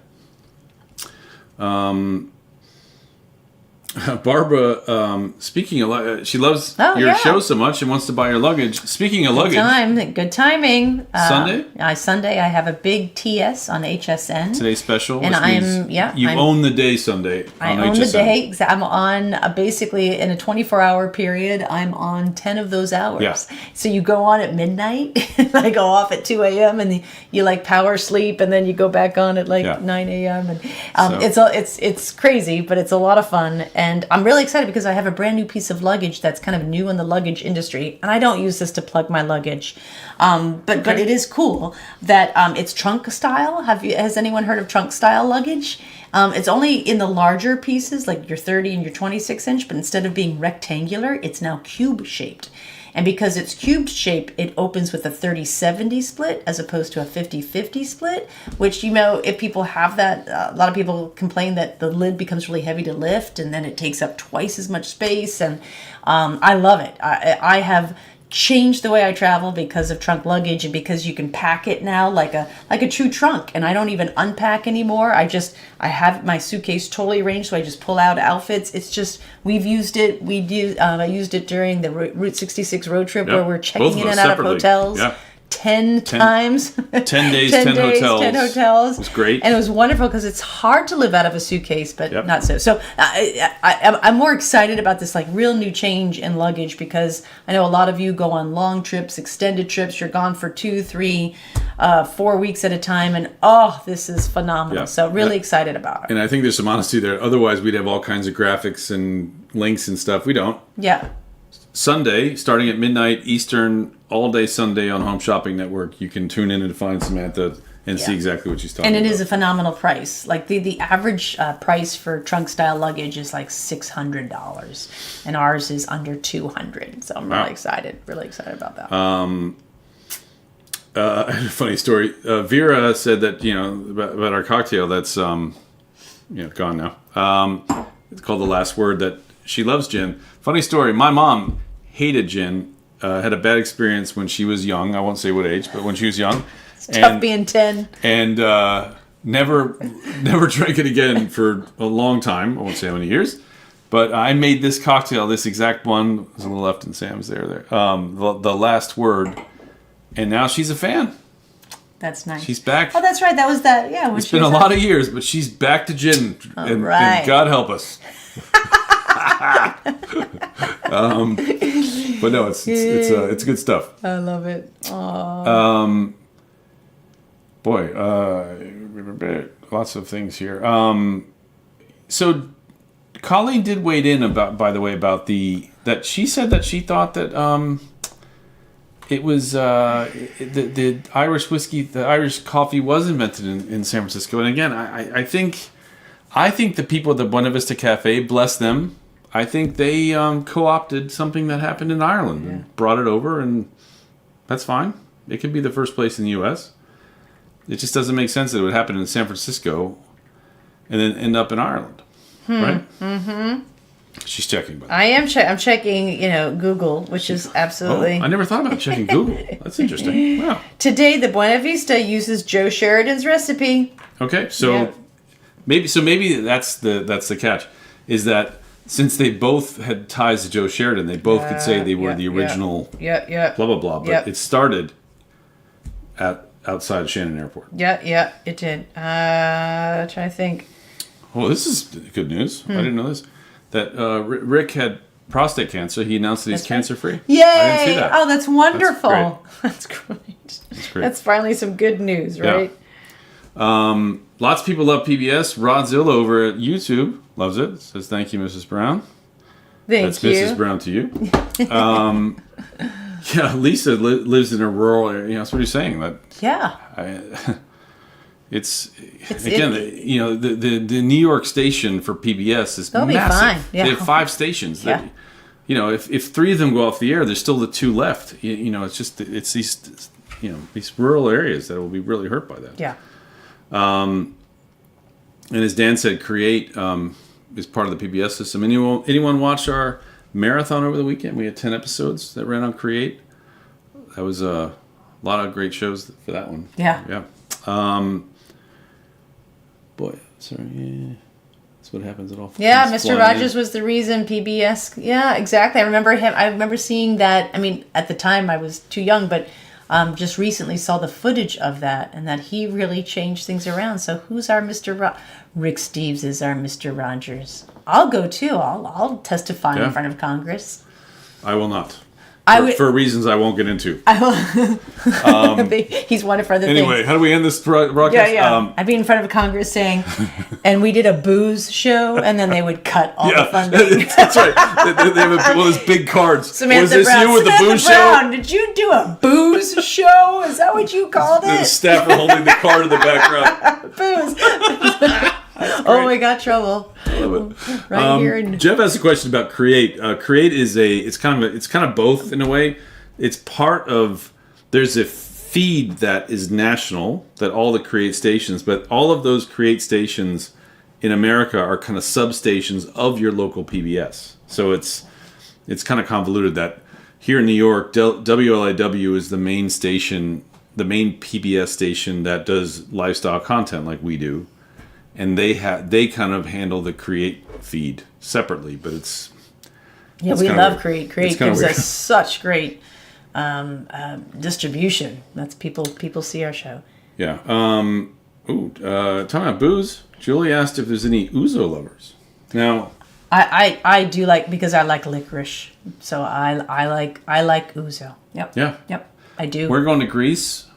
Barbara, speaking of, she loves your show so much and wants to buy your luggage. Speaking of luggage, good timing. Sunday. Sunday, I have a big TS on HSN. Today's special, and you own the day Sunday. I own the day. I'm on basically in a 24-hour period. I'm on 10 of those hours. Yeah. So you go on at midnight, and I go off at 2 a.m. and you like power sleep, and then you go back on at 9 a.m. and it's crazy, but it's a lot of fun. And I'm really excited because I have a brand new piece of luggage that's kind of new in the luggage industry. And I don't use this to plug my luggage. But it is cool that it's trunk style. Has anyone heard of trunk style luggage? It's only in the larger pieces, like your 30 and your 26 inch, but instead of being rectangular, it's now cube shaped. And because it's cube shaped, it opens with a 30-70 split as opposed to a 50-50 split, which, if people have that, a lot of people complain that the lid becomes really heavy to lift and then it takes up twice as much space. And I love it. I have changed the way I travel because of trunk luggage and because you can pack it now like a true trunk, and I don't even unpack anymore. I have my suitcase totally arranged, so I just pull out outfits. It's just we've used it. I used it during the Route 66 road trip where we're checking in and out of hotels. Yeah. 10 times. 10 days, 10 hotels. 10 hotels. It was great. And it was wonderful because it's hard to live out of a suitcase, but not so. So I'm more excited about this real new change in luggage because I know a lot of you go on long trips, extended trips. You're gone for 2, 3, 4 weeks at a time. And this is phenomenal. Yeah. So really excited about it. And I think there's some honesty there. Otherwise, we'd have all kinds of graphics and links and stuff. We don't. Yeah. Sunday, starting at midnight Eastern, all day Sunday on Home Shopping Network, you can tune in and find Samantha and see exactly what she's talking about. And it is a phenomenal price. Like the average price for trunk style luggage is like $600, and ours is under $200. So I'm really excited about that. Funny story. Vera said that about our cocktail that's gone now. It's called The Last Word. That she loves gin. Funny story. My mom hated gin. Had a bad experience when she was young. I won't say what age, but when she was young. It's tough being 10. And never drank it again for a long time. I won't say how many years. But I made this cocktail, this exact one. There's a little left in Sam's there. The Last Word. And now she's a fan. That's nice. She's back. Oh, that's right. That was that. Yeah. It's been a lot of years, but she's back to gin. And God help us. But no, it's good stuff. I love it. Lots of things here. So Colleen did weigh in about that she said that she thought that it was the Irish whiskey, the Irish coffee was invented in San Francisco. And again, I think the people at the Buena Vista Cafe, bless them, I think they co-opted something that happened in Ireland and brought it over, and that's fine. It could be the first place in the U.S. It just doesn't make sense that it would happen in San Francisco and then end up in Ireland, right? Mm-hmm. She's checking. By the way. I am. I'm checking. Google, which is absolutely. Oh, I never thought about checking Google. That's interesting. Wow. Today, the Buena Vista uses Joe Sheridan's recipe. Okay, so maybe that's the catch, is that since they both had ties to Joe Sheridan, they both could say they were the original. Blah blah blah. But it started outside Shannon Airport. Yeah, it did. Trying to think. Oh, this is good news. I didn't know this. That Rick had prostate cancer. He announced that he's cancer-free. Yay! I didn't see that. Oh, that's wonderful. That's great. That's great. That's finally some good news, right? Yeah. Lots of people love PBS. Rod Zilla over at YouTube loves it. Says, thank you, Mrs. Brown. That's you. Mrs. Brown to you. Lisa lives in a rural area. That's what you're saying. It's again, the New York station for PBS is massive. Be fine. Yeah. They have 5 stations. Yeah. If 3 of them go off the air, there's still the 2 left. It's these rural areas that will be really hurt by that. Yeah. And as Dan said, Create is part of the PBS system. Anyone watch our marathon over the weekend? We had 10 episodes that ran on Create. That was a lot of great shows for that one. Yeah. Yeah. That's That's what happens at all. Yeah, Mr. Rogers was the reason PBS. Yeah, exactly. I remember him. I remember seeing that. I mean, at the time I was too young, but just recently saw the footage of that, and that he really changed things around. So who's our Mr. Rick Steves is our Mr. Rogers. I'll go too. I'll testify in front of Congress. I will not. For reasons I won't get into. He's wanted for other things. Anyway, how do we end this broadcast? Yeah. I'd be in front of Congress saying, and we did a booze show, and then they would cut all the funding. That's right. They have one of those big cards. Samantha Was this Brown. you with the booze Brown, show? Did you do a booze show? Is that what you called The it? staff are holding the card in the background. Booze. Oh, we got trouble. Right here. Jeff has a question about Create. Create is it's kind of both in a way. It's part of, there's a feed that is national, that all the Create stations, but all of those Create stations in America are kind of substations of your local PBS. So it's kind of convoluted that here in New York, WLIW is the main station, the main PBS station that does lifestyle content like we do. And they kind of handle the Create feed separately, but it's we love Create. Create gives us such great distribution. That's people see our show. Yeah. Talking about booze. Julie asked if there's any ouzo lovers. Now, I do like, because I like licorice, so I like ouzo. Yep. Yeah. Yep. I do. We're going to Greece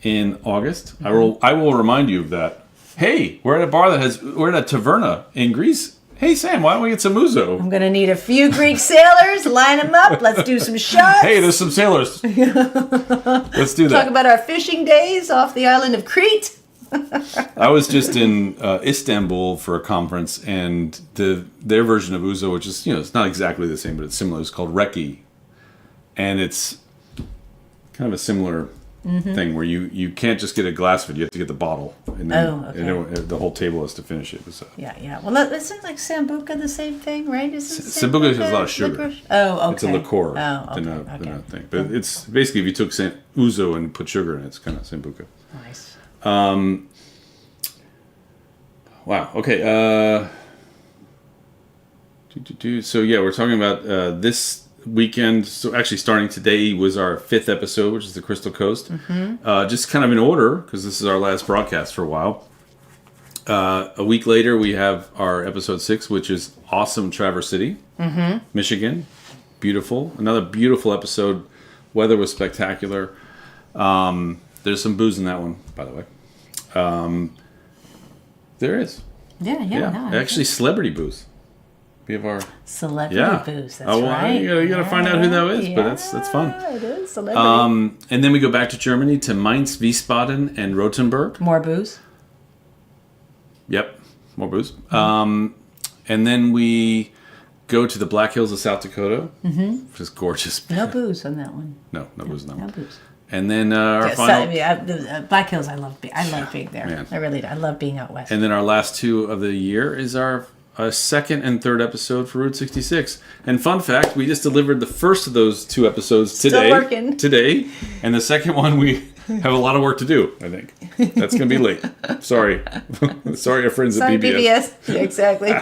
in August. Mm-hmm. I will remind you of that. Hey, we're at a bar we're at a taverna in Greece. Hey, Sam, why don't we get some ouzo? I'm going to need a few Greek sailors. Line them up. Let's do some shots. Hey, there's some sailors. Let's do that. Talk about our fishing days off the island of Crete. I was just in Istanbul for a conference, and their version of ouzo, which is, it's not exactly the same, but it's similar. It's called reki. And it's kind of a similar thing where you can't just get a glass of it, you have to get the bottle, and then the whole table has to finish it. So. Yeah. Well, isn't like sambuca the same thing, right? Sambuca has a lot of sugar. Licorice? Oh, okay. It's a liqueur than a thing. But it's basically, if you took ouzo and put sugar in it, it's kind of sambuca. Nice. Wow. Okay. So yeah, we're talking about this weekend. So actually, starting today was our 5th episode, which is the Crystal Coast. Mm-hmm. Just kind of in order, because this is our last broadcast for a while. A week later, we have our episode 6, which is awesome Traverse City, Michigan. Beautiful. Another beautiful episode. Weather was spectacular. There's some booze in that one, by the way. There is. Yeah. No, actually, celebrity booze. We have our celebrity booze. That's right. You gotta find out who that is, but that's fun. It is celebrity. And then we go back to Germany to Mainz, Wiesbaden, and Rothenburg. More booze. Yep, more booze. And then we go to the Black Hills of South Dakota, which is gorgeous. No booze on that one. No booze on that one. No booze. And then our final... Black Hills, I love being there. Man. I really do. I love being out west. And then our last 2 of the year is our 2nd and 3rd episode for Route 66. And fun fact, we just delivered the first of those 2 episodes today. Still working. Today. And the second one, we have a lot of work to do, I think. That's going to be late. Sorry. Sorry, our friends at PBS. Yeah, exactly.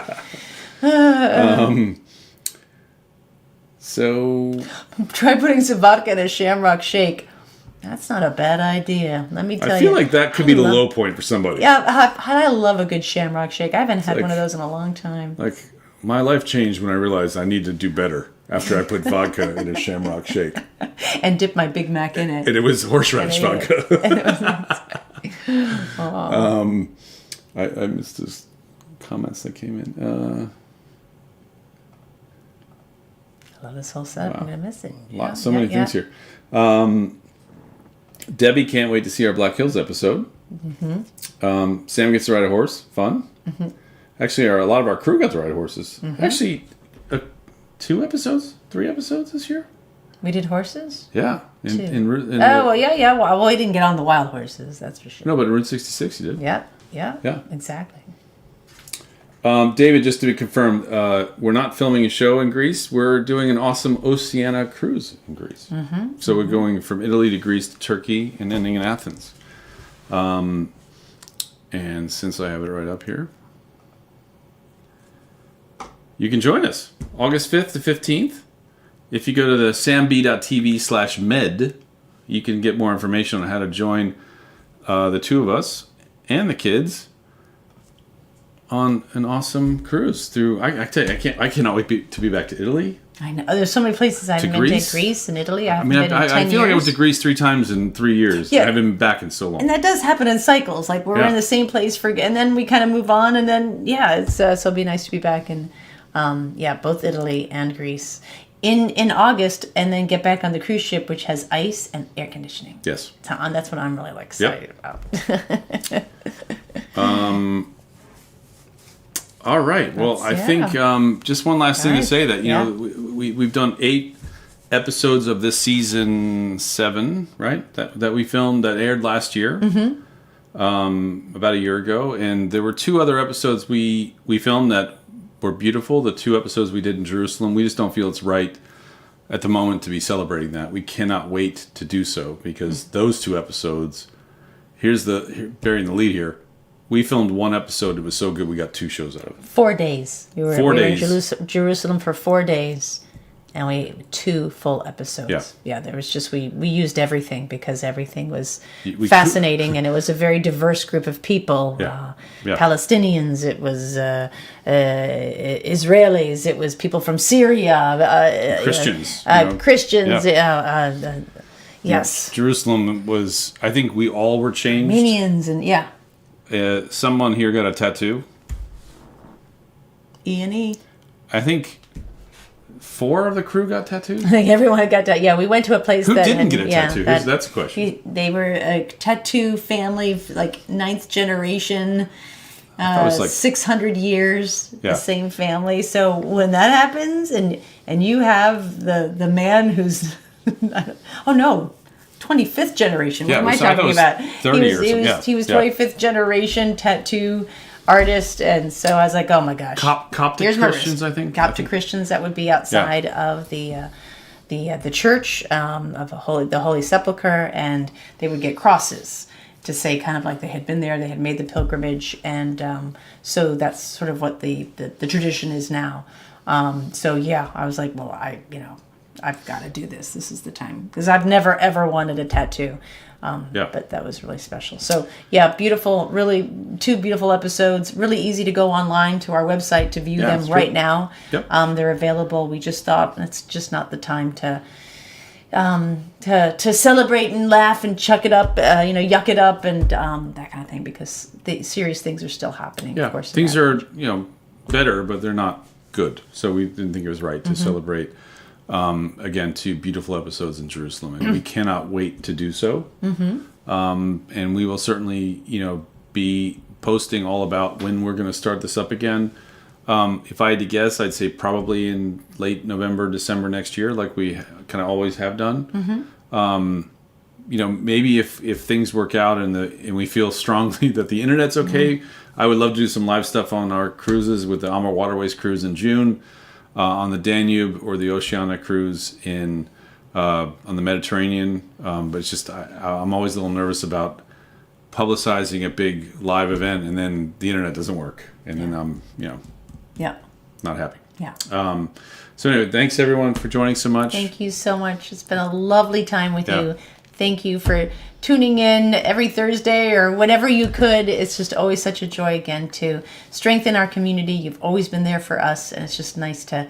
So... Try putting some vodka in a Shamrock Shake. That's not a bad idea. Let me tell you. I feel like that could be the low point for somebody. Yeah, I love a good Shamrock Shake. I haven't had one of those in a long time. Like, my life changed when I realized I need to do better after I put vodka in a Shamrock Shake. And dip my Big Mac in it. And it was horseradish vodka. And it was nice. I missed those comments that came in. I love this whole set. Wow. I'm going to miss it. So many things here. Debbie can't wait to see our Black Hills episode. Mm-hmm. Sam gets to ride a horse. Fun. Mm-hmm. Actually, a lot of our crew got to ride horses. Mm-hmm. Actually, 3 episodes this year. We did horses? Yeah. Yeah. Well, we didn't get on the wild horses, that's for sure. No, but in Route 66 you did. Yeah. Exactly. David, just to be confirmed, we're not filming a show in Greece. We're doing an awesome Oceania cruise in Greece. Mm-hmm. So we're going from Italy to Greece to Turkey and ending in Athens. And since I have it right up here, you can join us August 5th to 15th. If you go to the samb.tv/med, you can get more information on how to join the two of us and the kids on an awesome cruise through. I tell you, I cannot wait to be back to Italy. I know. There's so many places I haven't been to. Greece and Italy. I haven't been in 10 years. I feel like I went to Greece 3 times in 3 years. Yeah. I haven't been back in so long. And that does happen in cycles. Like we're in the same place and then we kind of move on, and then it's so it'll be nice to be back in both Italy and Greece in August, and then get back on the cruise ship, which has ice and air conditioning. Yes, that's what I'm really excited about. All right. Well, I think just one last thing to say that know we've done 8 episodes of this season 7, right? That we filmed that aired last year, about a year ago, and there were 2 other episodes we filmed that were beautiful. The 2 episodes we did in Jerusalem. We just don't feel it's right at the moment to be celebrating that. We cannot wait to do so because those 2 episodes. Burying the lead here. We filmed 1 episode. It was so good we got 2 shows out of it. 4 days. We were in Jerusalem for 4 days, and we 2 full episodes. Yeah, there was just we used everything because everything was fascinating, and it was a very diverse group of people. Palestinians, it was Israelis, it was people from Syria, Christians, Christians. Yes, Jerusalem was. I think we all were changed. Armenians and someone here got a tattoo. E&E. I think 4 of the crew got tattoos. I think everyone got tattooed. Yeah, we went to a place Who didn't get a tattoo? That's the question. They were a tattoo family, like 9th generation, 600 years, the same family. So when that happens, and you have the man who's 25th generation. What am I talking about? 30 he was 25th generation tattoo artist, and so I was like, oh my gosh. Coptic Christians, I think. Coptic Christians that would be outside of the church of the Holy Sepulchre, and they would get crosses to say kind of like they had been there, they had made the pilgrimage, and so that's sort of what the tradition is now. I was like, well, I've got to do this. This is the time, because I've never ever wanted a tattoo. But that was really special. So beautiful, really 2 beautiful episodes. Really easy to go online to our website to view them right now. Yep. They're available. We just thought it's just not the time to celebrate and laugh and chuck it up, yuck it up and that kind of thing, because the serious things are still happening. Yeah, of course, things are better, but they're not good. So we didn't think it was right to celebrate. Again, 2 beautiful episodes in Jerusalem, and we cannot wait to do so. And we will certainly, be posting all about when we're going to start this up again. If I had to guess, I'd say probably in late November, December next year, like we kind of always have done. Maybe if things work out and we feel strongly that the internet's okay, I would love to do some live stuff on our cruises with the Amur Waterways cruise in June. On the Danube or the Oceania cruise on the Mediterranean, but it's just I'm always a little nervous about publicizing a big live event and then the internet doesn't work, and then I'm not happy. So anyway, thanks everyone for joining so much. Thank you so much. It's been a lovely time with you. Thank you for tuning in every Thursday or whenever you could. It's just always such a joy again to strengthen our community. You've always been there for us, and it's just nice to